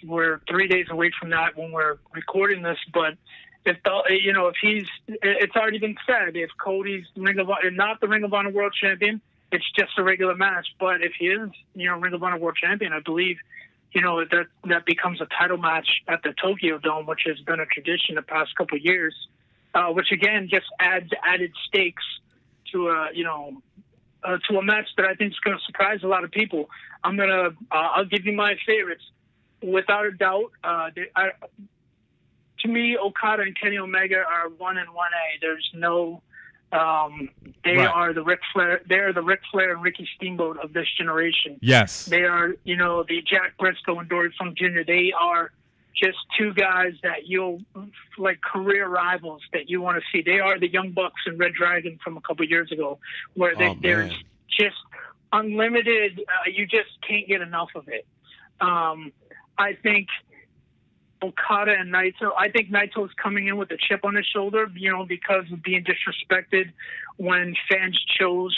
We're 3 days away from that when we're recording this, but if he's, it's already been said, if Cody's not the Ring of Honor World Champion, it's just a regular match. But if he is, Ring of Honor World Champion, I believe, that becomes a title match at the Tokyo Dome, which has been a tradition the past couple of years, which again just adds added stakes to to a match that I think is going to surprise a lot of people. I'll give you my favorites. Without a doubt, to me, Okada and Kenny Omega are 1 and 1A. There's no, they are the Ric Flair. They are the Ric Flair and Ricky Steamboat of this generation. Yes. They are, the Jack Briscoe and Dory Funk Jr. They are just two guys that you'll like career rivals that you want to see. They are the Young Bucks and Red Dragon from a couple years ago, where there's just unlimited. You just can't get enough of it. I think Okada and Naito. I think Naito's coming in with a chip on his shoulder, because of being disrespected when fans chose,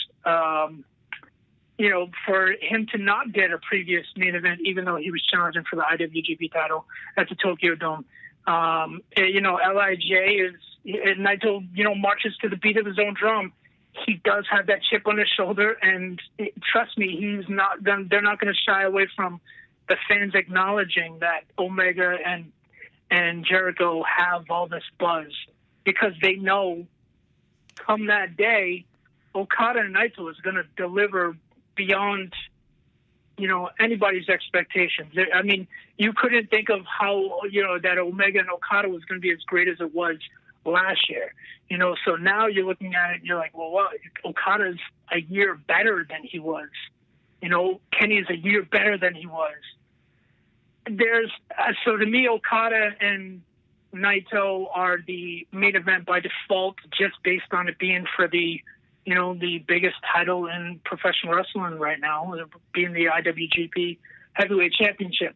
for him to not get a previous main event, even though he was challenging for the IWGP title at the Tokyo Dome. LIJ is Naito. Marches to the beat of his own drum. He does have that chip on his shoulder, and trust me, he's not. They're not going to shy away from the fans acknowledging that Omega and Jericho have all this buzz, because they know come that day, Okada and Naito is going to deliver beyond, anybody's expectations. I mean, you couldn't think of how, that Omega and Okada was going to be as great as it was last year. So now you're looking at it and you're like, well, Okada's a year better than he was. Kenny's a year better than he was. So to me, Okada and Naito are the main event by default, just based on it being for the biggest title in professional wrestling right now, being the IWGP Heavyweight Championship.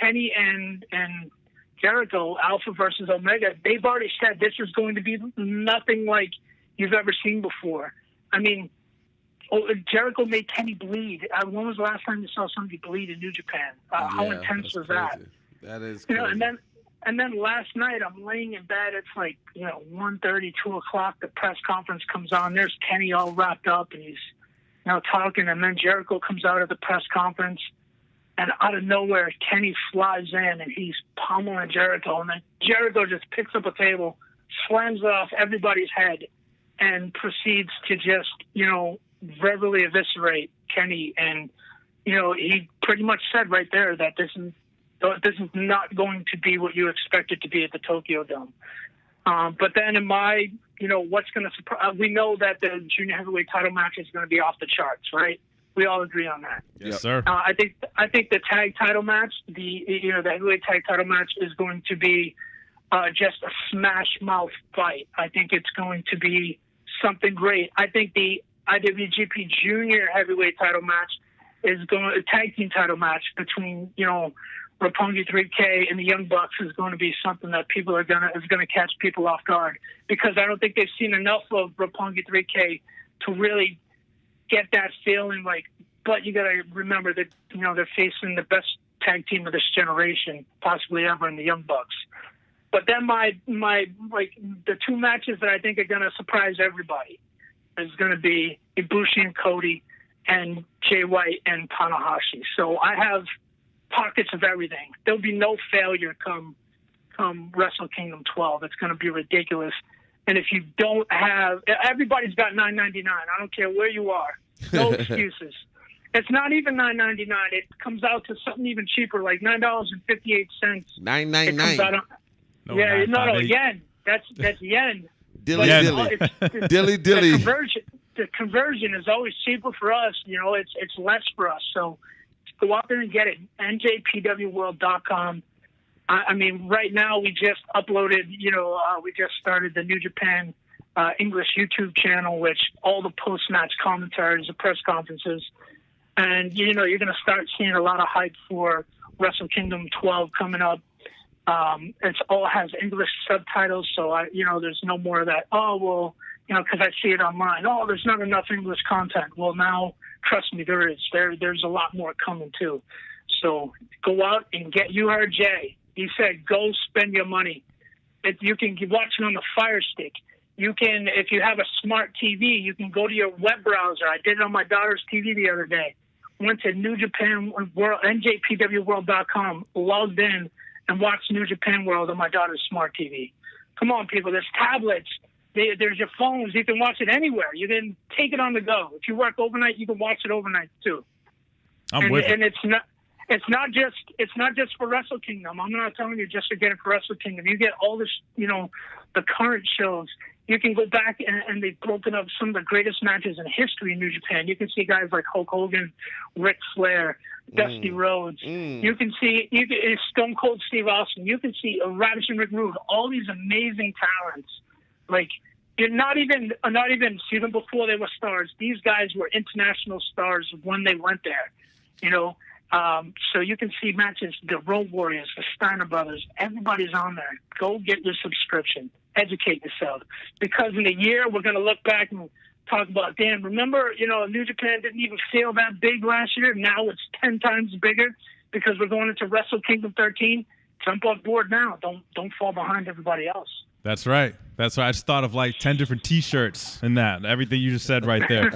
Kenny and Jericho, Alpha versus Omega, they've already said this is going to be nothing like you've ever seen before. I mean, Jericho made Kenny bleed. When was the last time you saw somebody bleed in New Japan? How intense was crazy. that? That is crazy. And then last night I'm laying in bed. It's like 1:30, 2 o'clock. The press conference comes on. There's Kenny all wrapped up and he's talking. And then Jericho comes out of the press conference, and out of nowhere Kenny flies in and he's pummeling Jericho. And then Jericho just picks up a table, slams it off everybody's head, and proceeds to just verbally eviscerate Kenny. And he pretty much said right there that this is not going to be what you expect it to be at the Tokyo Dome. But then in my, what's going to surprise, we know that the junior heavyweight title match is going to be off the charts, right? We all agree on that. Yes, sir. I think the tag title match, the heavyweight tag title match is going to be just a smash mouth fight. I think it's going to be something great. I think the IWGP Junior Heavyweight title match is a tag team title match between Roppongi 3K and the Young Bucks is going to be something that is going to catch people off guard, because I don't think they've seen enough of Roppongi 3K to really get that feeling. But you got to remember that they're facing the best tag team of this generation, possibly ever, in the Young Bucks. But then the two matches that I think are going to surprise everybody is going to be Ibushi and Cody, and Jay White and Tanahashi. So I have pockets of everything. There'll be no failure come Wrestle Kingdom 12. It's going to be ridiculous. And if you don't have, everybody's got $9.99. I don't care where you are. No excuses. It's not even $9.99. It comes out to something even cheaper, like $9.58. $9.99. Yen. That's yen. Dilly. The conversion is always cheaper for us. It's less for us. So go out there and get it. NJPWworld.com. Right now we just uploaded, we just started the New Japan English YouTube channel, which all the post-match commentaries, the press conferences, and, you're going to start seeing a lot of hype for Wrestle Kingdom 12 coming up. It all has English subtitles, so there's no more of that, because I see it online. Oh, there's not enough English content. Well, now, trust me, there is. There's a lot more coming, too. So go out and you heard Jay. He said, go spend your money. You can watch it on the Fire Stick. You can, if you have a smart TV, you can go to your web browser. I did it on my daughter's TV the other day. Went to New Japan World, NJPWworld.com, logged in, and watched New Japan World on my daughter's smart TV. Come on, people. There's tablets. There's your phones. You can watch it anywhere. You can take it on the go. If you work overnight, you can watch it overnight too. And it's not just for Wrestle Kingdom. I'm not telling you just to get it for Wrestle Kingdom. You get all this, the current shows. You can go back and they've broken up some of the greatest matches in history in New Japan. You can see guys like Hulk Hogan, Ric Flair, Dusty Rhodes. You can see Stone Cold Steve Austin. You can see Ravishing Rick Rude. All these amazing talents. Like, you're not even see them before they were stars. These guys were international stars when they went there. So you can see matches. The Road Warriors, the Steiner Brothers. Everybody's on there. Go get your subscription. Educate yourself, because in a year we're going to look back and talk about, damn, remember, New Japan didn't even feel that big last year. Now it's 10 times bigger because we're going into Wrestle Kingdom 13. Jump off board now. Don't fall behind everybody else. That's right. I just thought of like 10 different T-shirts in that. Everything you just said right there.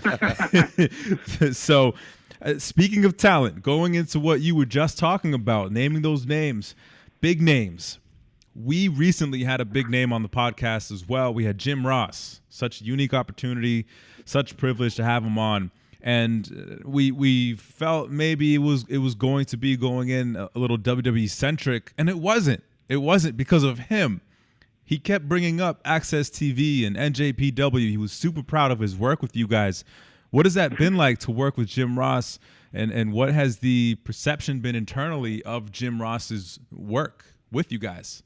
So, speaking of talent, going into what you were just talking about, naming those names, big names. We recently had a big name on the podcast as well. We had Jim Ross. Such a unique opportunity, such privilege to have him on. And we felt maybe it was going to be going in a little WWE centric, and it wasn't. It wasn't because of him. He kept bringing up Access TV and NJPW. He was super proud of his work with you guys. What has that been like to work with Jim Ross, and what has the perception been internally of Jim Ross's work with you guys?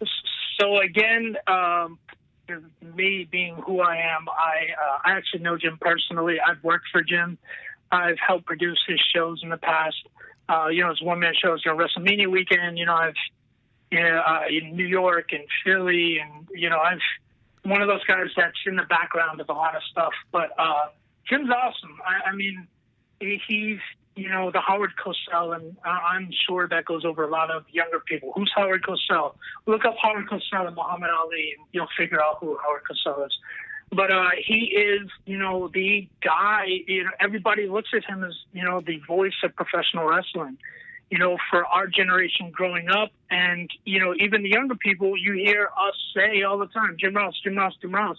So again, me being who I am, I actually know Jim personally. I've worked for Jim. I've helped produce his shows in the past. His one-man shows during WrestleMania weekend. I've in New York and Philly, and I'm one of those guys that's in the background of a lot of stuff. But Jim's awesome. I mean, he's the Howard Cosell, and I'm sure that goes over a lot of younger people. Who's Howard Cosell? Look up Howard Cosell and Muhammad Ali, and you'll figure out who Howard Cosell is. But he is, the guy. Everybody looks at him as, the voice of professional wrestling. For our generation growing up, and even the younger people, you hear us say all the time, Jim Ross, Jim Ross, Jim Ross.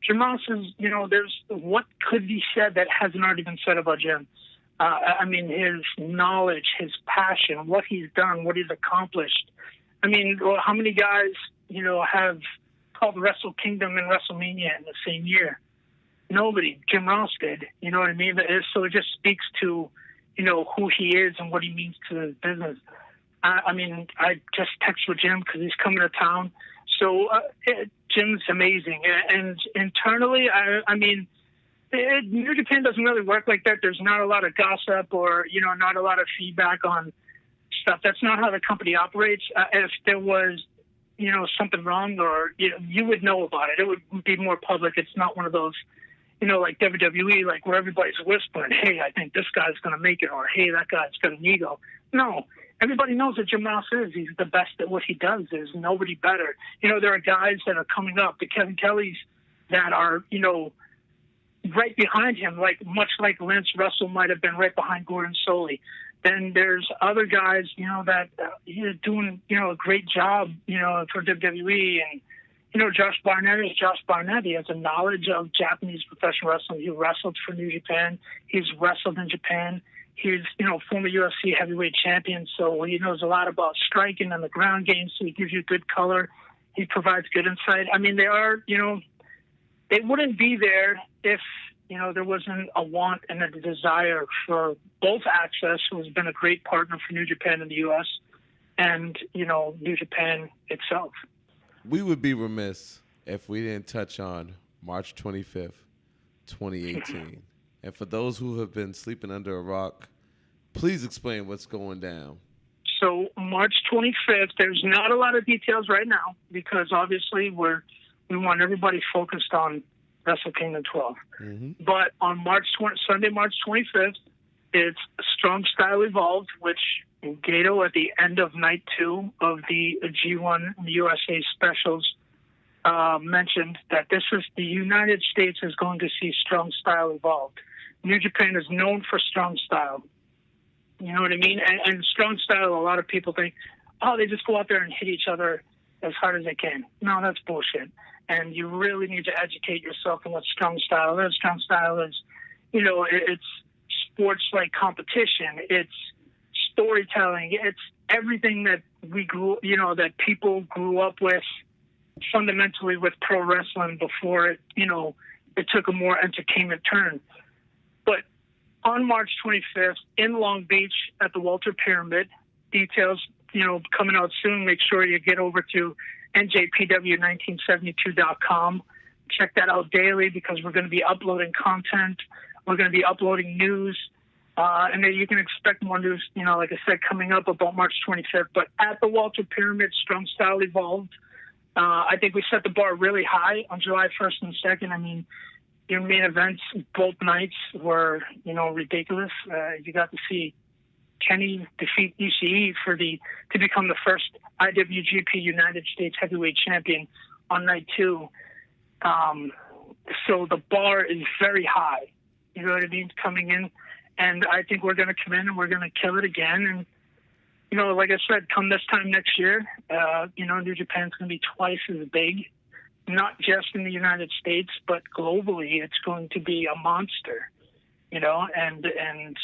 Jim Ross is, there's what could be said that hasn't already been said about Jim. I mean, his knowledge, his passion, what he's done, what he's accomplished. I mean, how many guys, have called Wrestle Kingdom and WrestleMania in the same year? Nobody. Jim Ross did. You know what I mean? So it just speaks to, who he is and what he means to the business. I just texted with Jim because he's coming to town. So Jim's amazing. And internally, New Japan doesn't really work like that. There's not a lot of gossip or, not a lot of feedback on stuff. That's not how the company operates. If there was, something wrong, or, you would know about it. It would be more public. It's not one of those, like WWE, like where everybody's whispering, hey, I think this guy's going to make it, or hey, that guy's got an ego. No, everybody knows what Jim Ross is. He's the best at what he does. There's nobody better. There are guys that are coming up, the Kevin Kellys, that are, right behind him, much like Lance Russell might have been right behind Gordon Soley. Then there's other guys, that are doing, a great job, for WWE. And, Josh Barnett is Josh Barnett. He has a knowledge of Japanese professional wrestling. He wrestled for New Japan. He's wrestled in Japan. He's, former UFC heavyweight champion, so he knows a lot about striking and the ground game, so he gives you good color. He provides good insight. I mean, they are, they wouldn't be there if, there wasn't a want and a desire for both Access, who has been a great partner for New Japan in the U.S., and, New Japan itself. We would be remiss if we didn't touch on March 25th, 2018. And for those who have been sleeping under a rock, please explain what's going down. So March 25th, there's not a lot of details right now because obviously we want everybody focused on Wrestle Kingdom 12. Mm-hmm. But on Sunday, March 25th, it's Strong Style Evolved, which Gato at the end of night 2 of the G1 USA specials mentioned that this is the United States is going to see Strong Style Evolved. New Japan is known for Strong Style. You know what I mean? And Strong Style, a lot of people think, oh, they just go out there and hit each other as hard as they can. No, that's bullshit. And you really need to educate yourself on what strong style is. Strong style is, it's sports-like competition. It's storytelling. It's everything that that people grew up with fundamentally with pro wrestling before it took a more entertainment turn. But on March 25th in Long Beach at the Walter Pyramid, details, coming out soon. Make sure you get over to NJPW1972.com. Check that out daily because we're going to be uploading content. We're going to be uploading news. And then you can expect more news, like I said, coming up about March 25th. But at the Walter Pyramid, Strong Style evolved. I think we set the bar really high on July 1st and 2nd. I mean, your main events both nights were, ridiculous. You got to see Kenny defeat UCE to become the first IWGP United States Heavyweight Champion on night 2. So the bar is very high. You know what I mean? Coming in. And I think we're going to come in and we're going to kill it again. And, like I said, come this time next year, New Japan's going to be twice as big, not just in the United States, but globally. It's going to be a monster, and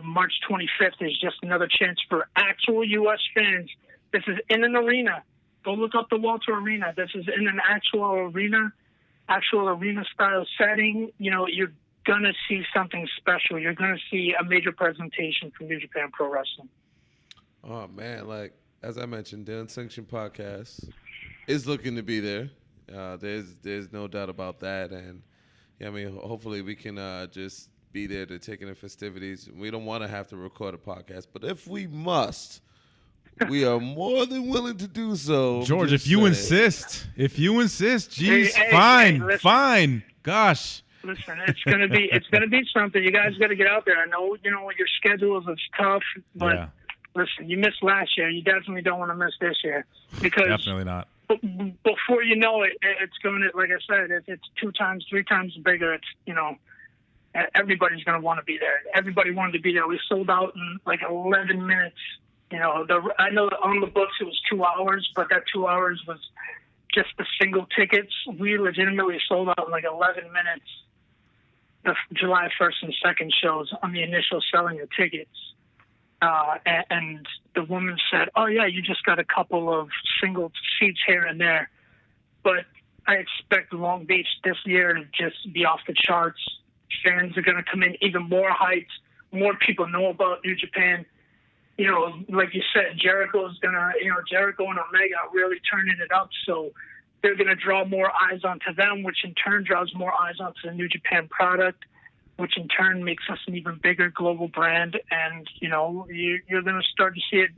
March 25th is just another chance for actual U.S. fans. This is in an arena. Go look up the Walter Arena. This is in an actual arena style setting. You're going to see something special. You're going to see a major presentation from New Japan Pro Wrestling. Oh, man. Like, as I mentioned, the Unsanctioned Podcast is looking to be there. There's no doubt about that. And, hopefully we can just be there to take in the festivities. We don't want to have to record a podcast, but if we must, we are more than willing to do so. George, if you insist, geez, hey, fine. Gosh. Listen, it's gonna be something. You guys got to get out there. I know, your schedules is tough, but listen, you missed last year. You definitely don't want to miss this year because definitely not. Before you know it, it's going to, like I said, it's 2 times, 3 times bigger. It's everybody's going to want to be there. Everybody wanted to be there. We sold out in like 11 minutes. I know on the books it was 2 hours, but that 2 hours was just the single tickets. We legitimately sold out in like 11 minutes. The July 1st and 2nd shows on the initial selling of tickets. And the woman said, oh, yeah, you just got a couple of single seats here and there. But I expect Long Beach this year to just be off the charts. Fans are going to come in even more hyped. More people know about New Japan. Like you said, Jericho and Omega are really turning it up. So they're going to draw more eyes onto them, which in turn draws more eyes onto the New Japan product, which in turn makes us an even bigger global brand. And, you're going to start to see it,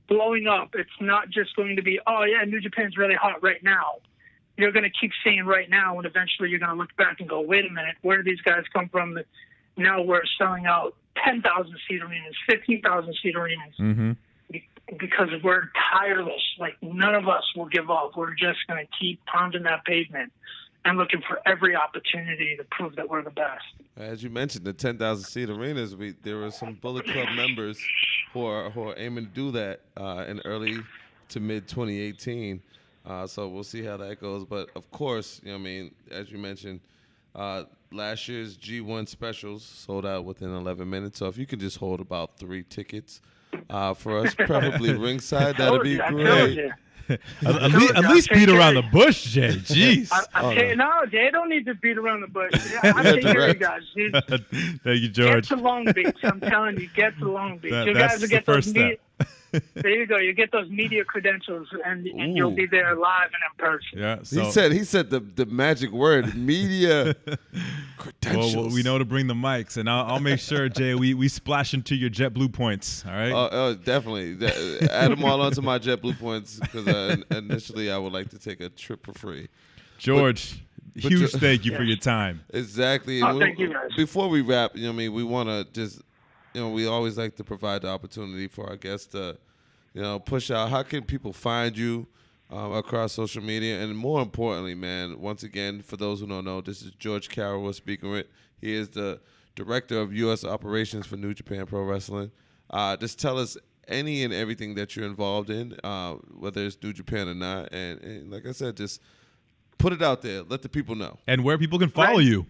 blowing up. It's not just going to be, oh, yeah, New Japan's really hot right now. You're going to keep saying right now, and eventually you're going to look back and go, wait a minute, where do these guys come from? Now we're selling out 10,000-seat arenas, 15,000-seat arenas. Mm-hmm. Because we're tireless. Like, none of us will give up. We're just going to keep pounding that pavement and looking for every opportunity to prove that we're the best. As you mentioned, the 10,000-seat arenas, there were some Bullet Club members who are aiming to do that in early to mid-2018. So we'll see how that goes. But, of course, as you mentioned, last year's G1 specials sold out within 11 minutes. So if you could just hold about 3 tickets for us, preferably ringside, that'd be great. At least beat around the bush, Jay. Jeez. No, Jay don't need to beat around the bush. I'm taking you guys. Thank you, George. Get to Long Beach. I'm telling you, get to Long Beach. You guys will get those media. There you go. You get those media credentials, and you'll be there live and in person. Yeah. So. He said the magic word, media credentials. Well, we know to bring the mics, and I'll make sure, Jay, we splash into your JetBlue points. All right. Oh, definitely. Add them all onto my JetBlue points because initially I would like to take a trip for free. George, huge thank you for your time. Exactly. Oh, thank you, guys. Before we wrap, we want to just. We always like to provide the opportunity for our guests to, push out. How can people find you across social media? And more importantly, man, once again, for those who don't know, this is George Carroll we're speaking with. He is the director of U.S. operations for New Japan Pro Wrestling. Just tell us any and everything that you're involved in, whether it's New Japan or not. And like I said, just put it out there. Let the people know. And where people can follow you.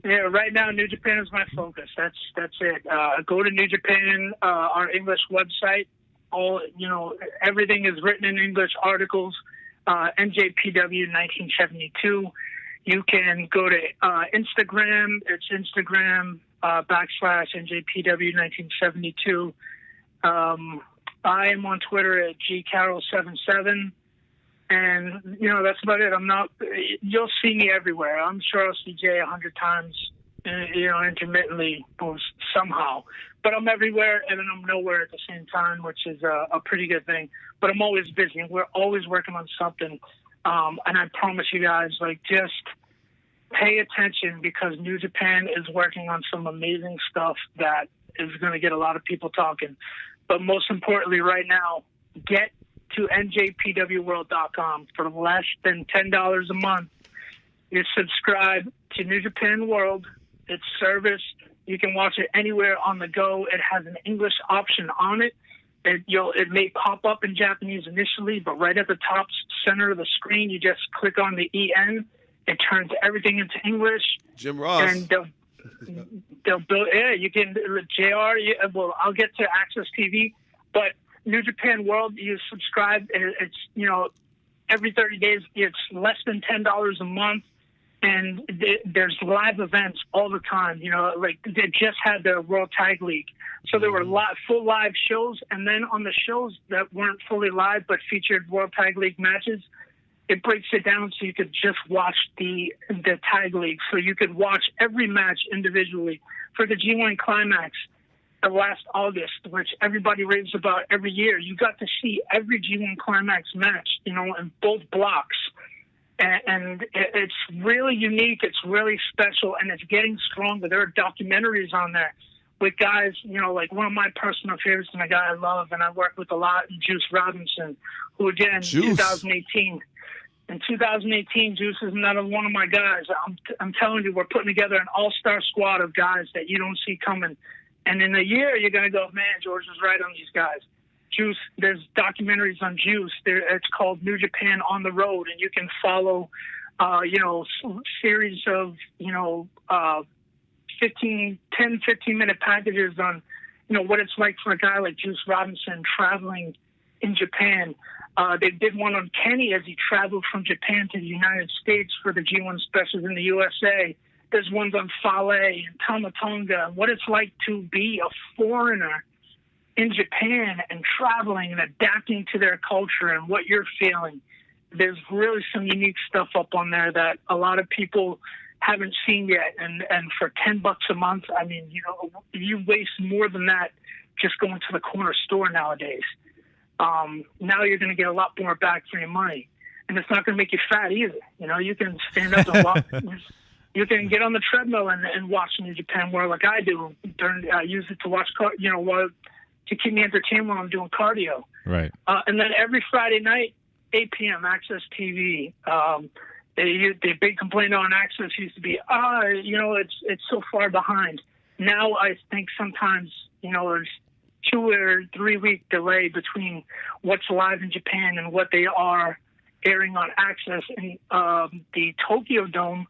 Yeah, right now New Japan is my focus. That's it. Go to New Japan, our English website. Everything is written in English, articles. NJPW 1972. You can go to Instagram. It's Instagram /NJPW 1972. I am on Twitter at gcarroll77. And, that's about it. You'll see me everywhere. I'm sure I'll see Jay 100 times, intermittently somehow. But I'm everywhere and then I'm nowhere at the same time, which is a pretty good thing. But I'm always busy. We're always working on something. And I promise you guys, just pay attention because New Japan is working on some amazing stuff that is going to get a lot of people talking. But most importantly right now, get to NJPWworld.com for less than $10 a month. You subscribe to New Japan World. It's service. You can watch it anywhere on the go. It has an English option on it. It may pop up in Japanese initially, but right at the top center of the screen, you just click on the EN. It turns everything into English. Jim Ross. And they'll build. Yeah, you can. JR. Well, I'll get to Access TV, but New Japan World, you subscribe. It's every 30 days. It's less than $10 a month. And there's live events all the time. They just had the World Tag League. So there were full live shows. And then on the shows that weren't fully live but featured World Tag League matches, it breaks it down so you could just watch the Tag League. So you could watch every match individually. For the G1 Climax last August, which everybody raves about every year, you got to see every G1 Climax match, in both blocks. And it's really unique. It's really special, and it's getting stronger. There are documentaries on there with guys, one of my personal favorites and a guy I love and I work with a lot, Juice Robinson, who again, in 2018. In 2018, Juice is another one of my guys. I'm telling you, we're putting together an all-star squad of guys that you don't see coming. And in a year, you're going to go, man, George was right on these guys. Juice, there's documentaries on Juice. It's called New Japan on the Road, and you can follow, series of, 15-minute packages on, what it's like for a guy like Juice Robinson traveling in Japan. They did one on Kenny as he traveled from Japan to the United States for the G1 specials in the USA. There's ones on Fale and Tamatonga, what it's like to be a foreigner in Japan and traveling and adapting to their culture and what you're feeling. There's really some unique stuff up on there that a lot of people haven't seen yet. And for $10 a month, you waste more than that just going to the corner store nowadays. Now you're going to get a lot more back for your money. And it's not going to make you fat either. You can stand up and walk. You can get on the treadmill and watch New Japan World like I do. I use it to watch, to keep me entertained while I'm doing cardio. Right. And then every Friday night, 8 p.m., Access TV. The big complaint on Access used to be, it's so far behind. Now I think sometimes, there's 2 or 3 week delay between what's live in Japan and what they are airing on Access. And the Tokyo Dome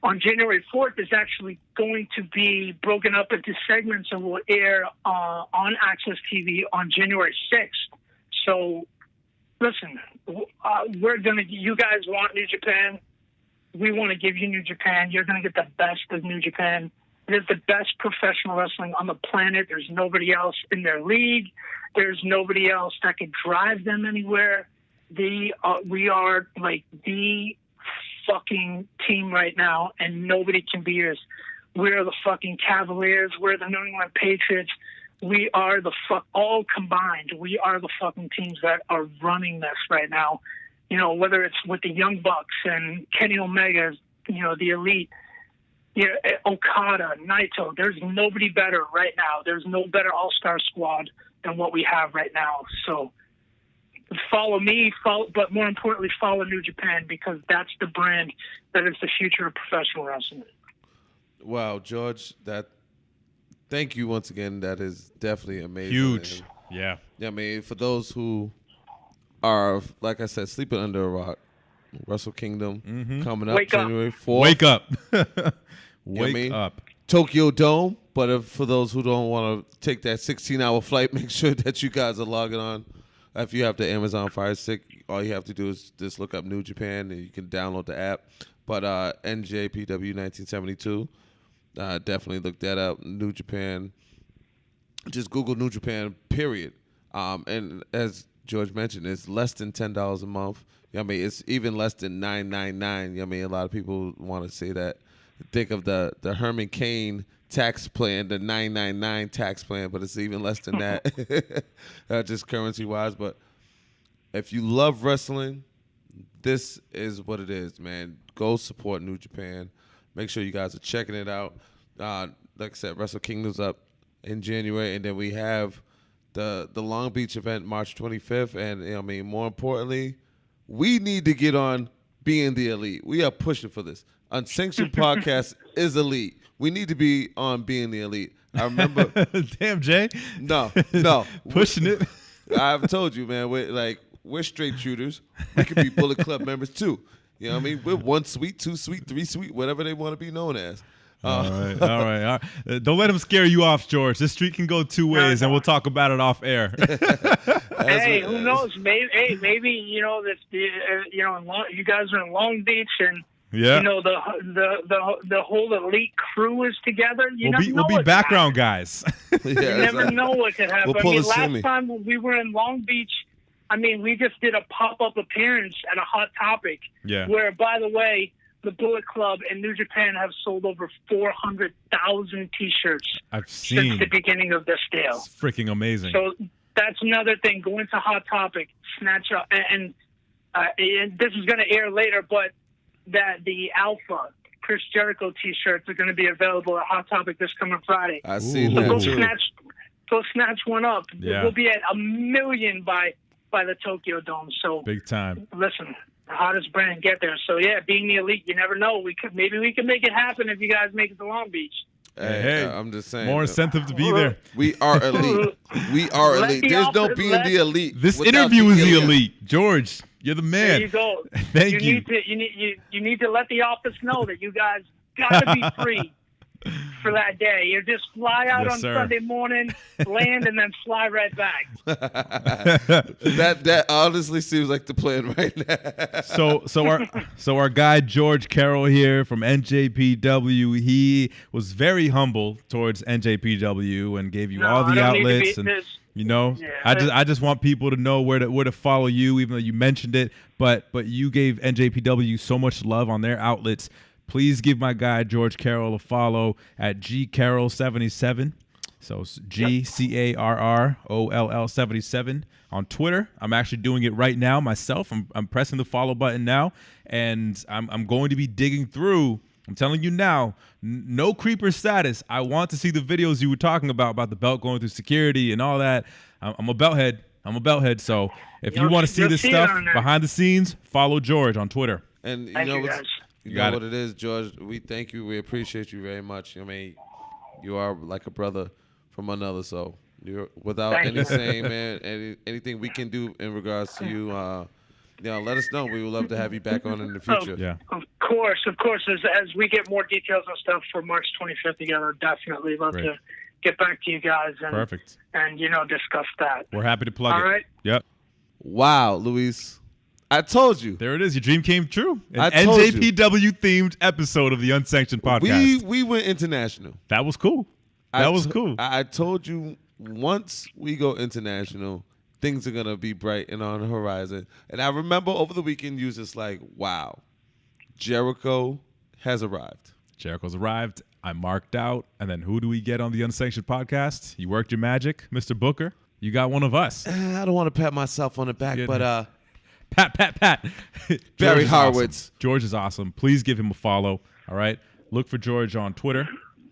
on January 4th is actually going to be broken up into segments and will air on Access TV on January 6th. So, listen, you guys want New Japan. We want to give you New Japan. You're going to get the best of New Japan. It is the best professional wrestling on the planet. There's nobody else in their league. There's nobody else that can drive them anywhere. We are like the fucking team right now, and nobody can beat us. We're the fucking Cavaliers. We're the New England Patriots. We are all combined. We are the fucking teams that are running this right now. Whether it's with the Young Bucks and Kenny Omega, the Elite, Okada, Naito. There's nobody better right now. There's no better all-star squad than what we have right now. So follow me, but more importantly, follow New Japan, because that's the brand that is the future of professional wrestling. Wow, George, thank you once again. That is definitely amazing. Huge. Yeah. Yeah, I mean, for those who are, like I said, sleeping under a rock, Wrestle Kingdom coming up Wake up. January 4th. Wake up. Wake Wake up. Tokyo Dome. But for those who don't want to take that 16-hour flight, make sure that you guys are logging on. If you have the Amazon Fire Stick, all you have to do is just look up New Japan, and you can download the app. But NJPW 1972, definitely look that up. New Japan. Just Google New Japan, period. And as George mentioned, it's less than $10 a month. I mean, it's even less than $9.99. I mean, a lot of people want to say that. Think of the Herman Cain tax plan, the $9.99 tax plan, but it's even less than that, just currency-wise. But if you love wrestling, this is what it is, man. Go support New Japan. Make sure you guys are checking it out. Like I said, Wrestle Kingdom's up in January, and then we have the Long Beach event March 25th. And I mean, more importantly, we need to get on Being the Elite. We are pushing for this. Unsanctioned Podcast is elite. We need to be on Being the Elite. I remember. Damn, Jay. No. Pushing it. I've told you, man. We're straight shooters. We can be Bullet Club members too. You know what I mean? We're 1 suite, 2 suite, 3 suite, whatever they want to be known as. All right. Don't let him scare you off, George. This street can go two ways, and we'll talk about it off air. Hey, who knows? Maybe you know this. You guys are in Long Beach, and Yeah. you know the whole elite crew is together. We'll be background guys. You never know what could happen. We'll pull a last shimmy. time when we were in Long Beach, we just did a pop-up appearance at a Hot Topic. Yeah. Where, by the way, the Bullet Club and New Japan have sold over 400,000 T-shirts I've since seen. the beginning of this deal. It's freaking amazing. So that's another thing. Go into Hot Topic, snatch up, and this is going to air later, but that the Alpha Chris Jericho T-shirts are going to be available at Hot Topic this coming Friday. I seen Ooh. that Go too. snatch one up. Yeah. We'll be at 1 million by the Tokyo Dome. So Big time. listen, the hottest brand get there. So yeah, being the elite, you never know. Maybe we can make it happen if you guys make it to Long Beach. Hey, I'm just saying. More incentive to be there. We are elite. We are Let elite. the There's no office- being let- the elite. This without interview is being the elite. George, you're the There man. you go. Thank you. You need to let the office know that you guys gotta be free for that day. You just fly out Yes, on sir. Sunday morning, land, and then fly right back. That honestly seems like the plan right now. So our guy George Carroll here from NJPW, he was very humble towards NJPW and gave you all the outlets and I just want people to know where to follow you, even though you mentioned it, but you gave NJPW so much love on their outlets. Please give my guy George Carroll a follow at GCarroll77. So GCarroll 77 on Twitter. I'm actually doing it right now myself. I'm pressing the follow button now, and I'm going to be digging through. I'm telling you now, no creeper status. I want to see the videos you were talking about the belt going through security and all that. I'm a belt head. So if you want to see this stuff behind the scenes, follow George on Twitter. And Thank you, guys. You got know it. what it is, George. We thank you. We appreciate you very much. I mean, you are like a brother from another. So you're without Thank any you. saying, man, anything we can do in regards to you, let us know. We would love to have you back on in the future. Yeah. Of course. As we get more details on stuff for March 25th together, definitely love Great. to get back to you guys and Perfect. and discuss that. We're happy to plug All it. right. Yep. Wow, Luis. I told you. There it is. Your dream came true. An I told you. NJPW themed episode of the Unsanctioned Podcast. We went international. That was cool. That was cool. I told you once we go international, things are going to be bright and on the horizon. And I remember over the weekend, you was just like, wow, Jericho has arrived. Jericho's arrived. I marked out. And then who do we get on the Unsanctioned Podcast? You worked your magic, Mr. Booker. You got one of us. I don't want to pat myself on the back, Yeah. but Pat. Barry George is Horowitz. awesome. George is awesome. Please give him a follow. All right. Look for George on Twitter.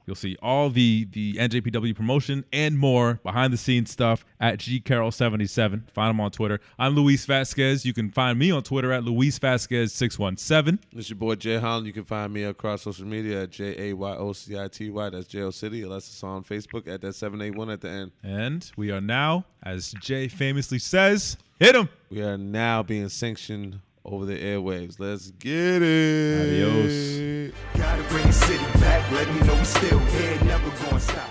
You'll see all the NJPW promotion and more behind the scenes stuff at gcarroll77. Find him on Twitter. I'm Luis Vasquez. You can find me on Twitter at LuisVasquez617. It's your boy Jay Holland. You can find me across social media at JAYOCITY. That's JO City. Unless it's on Facebook at that 781 at the end. And we are now, as Jay famously says, hit him. We are now being sanctioned over the airwaves. Let's get it. Adios. Gotta bring the city back. Let me know we still here. Never gonna stop.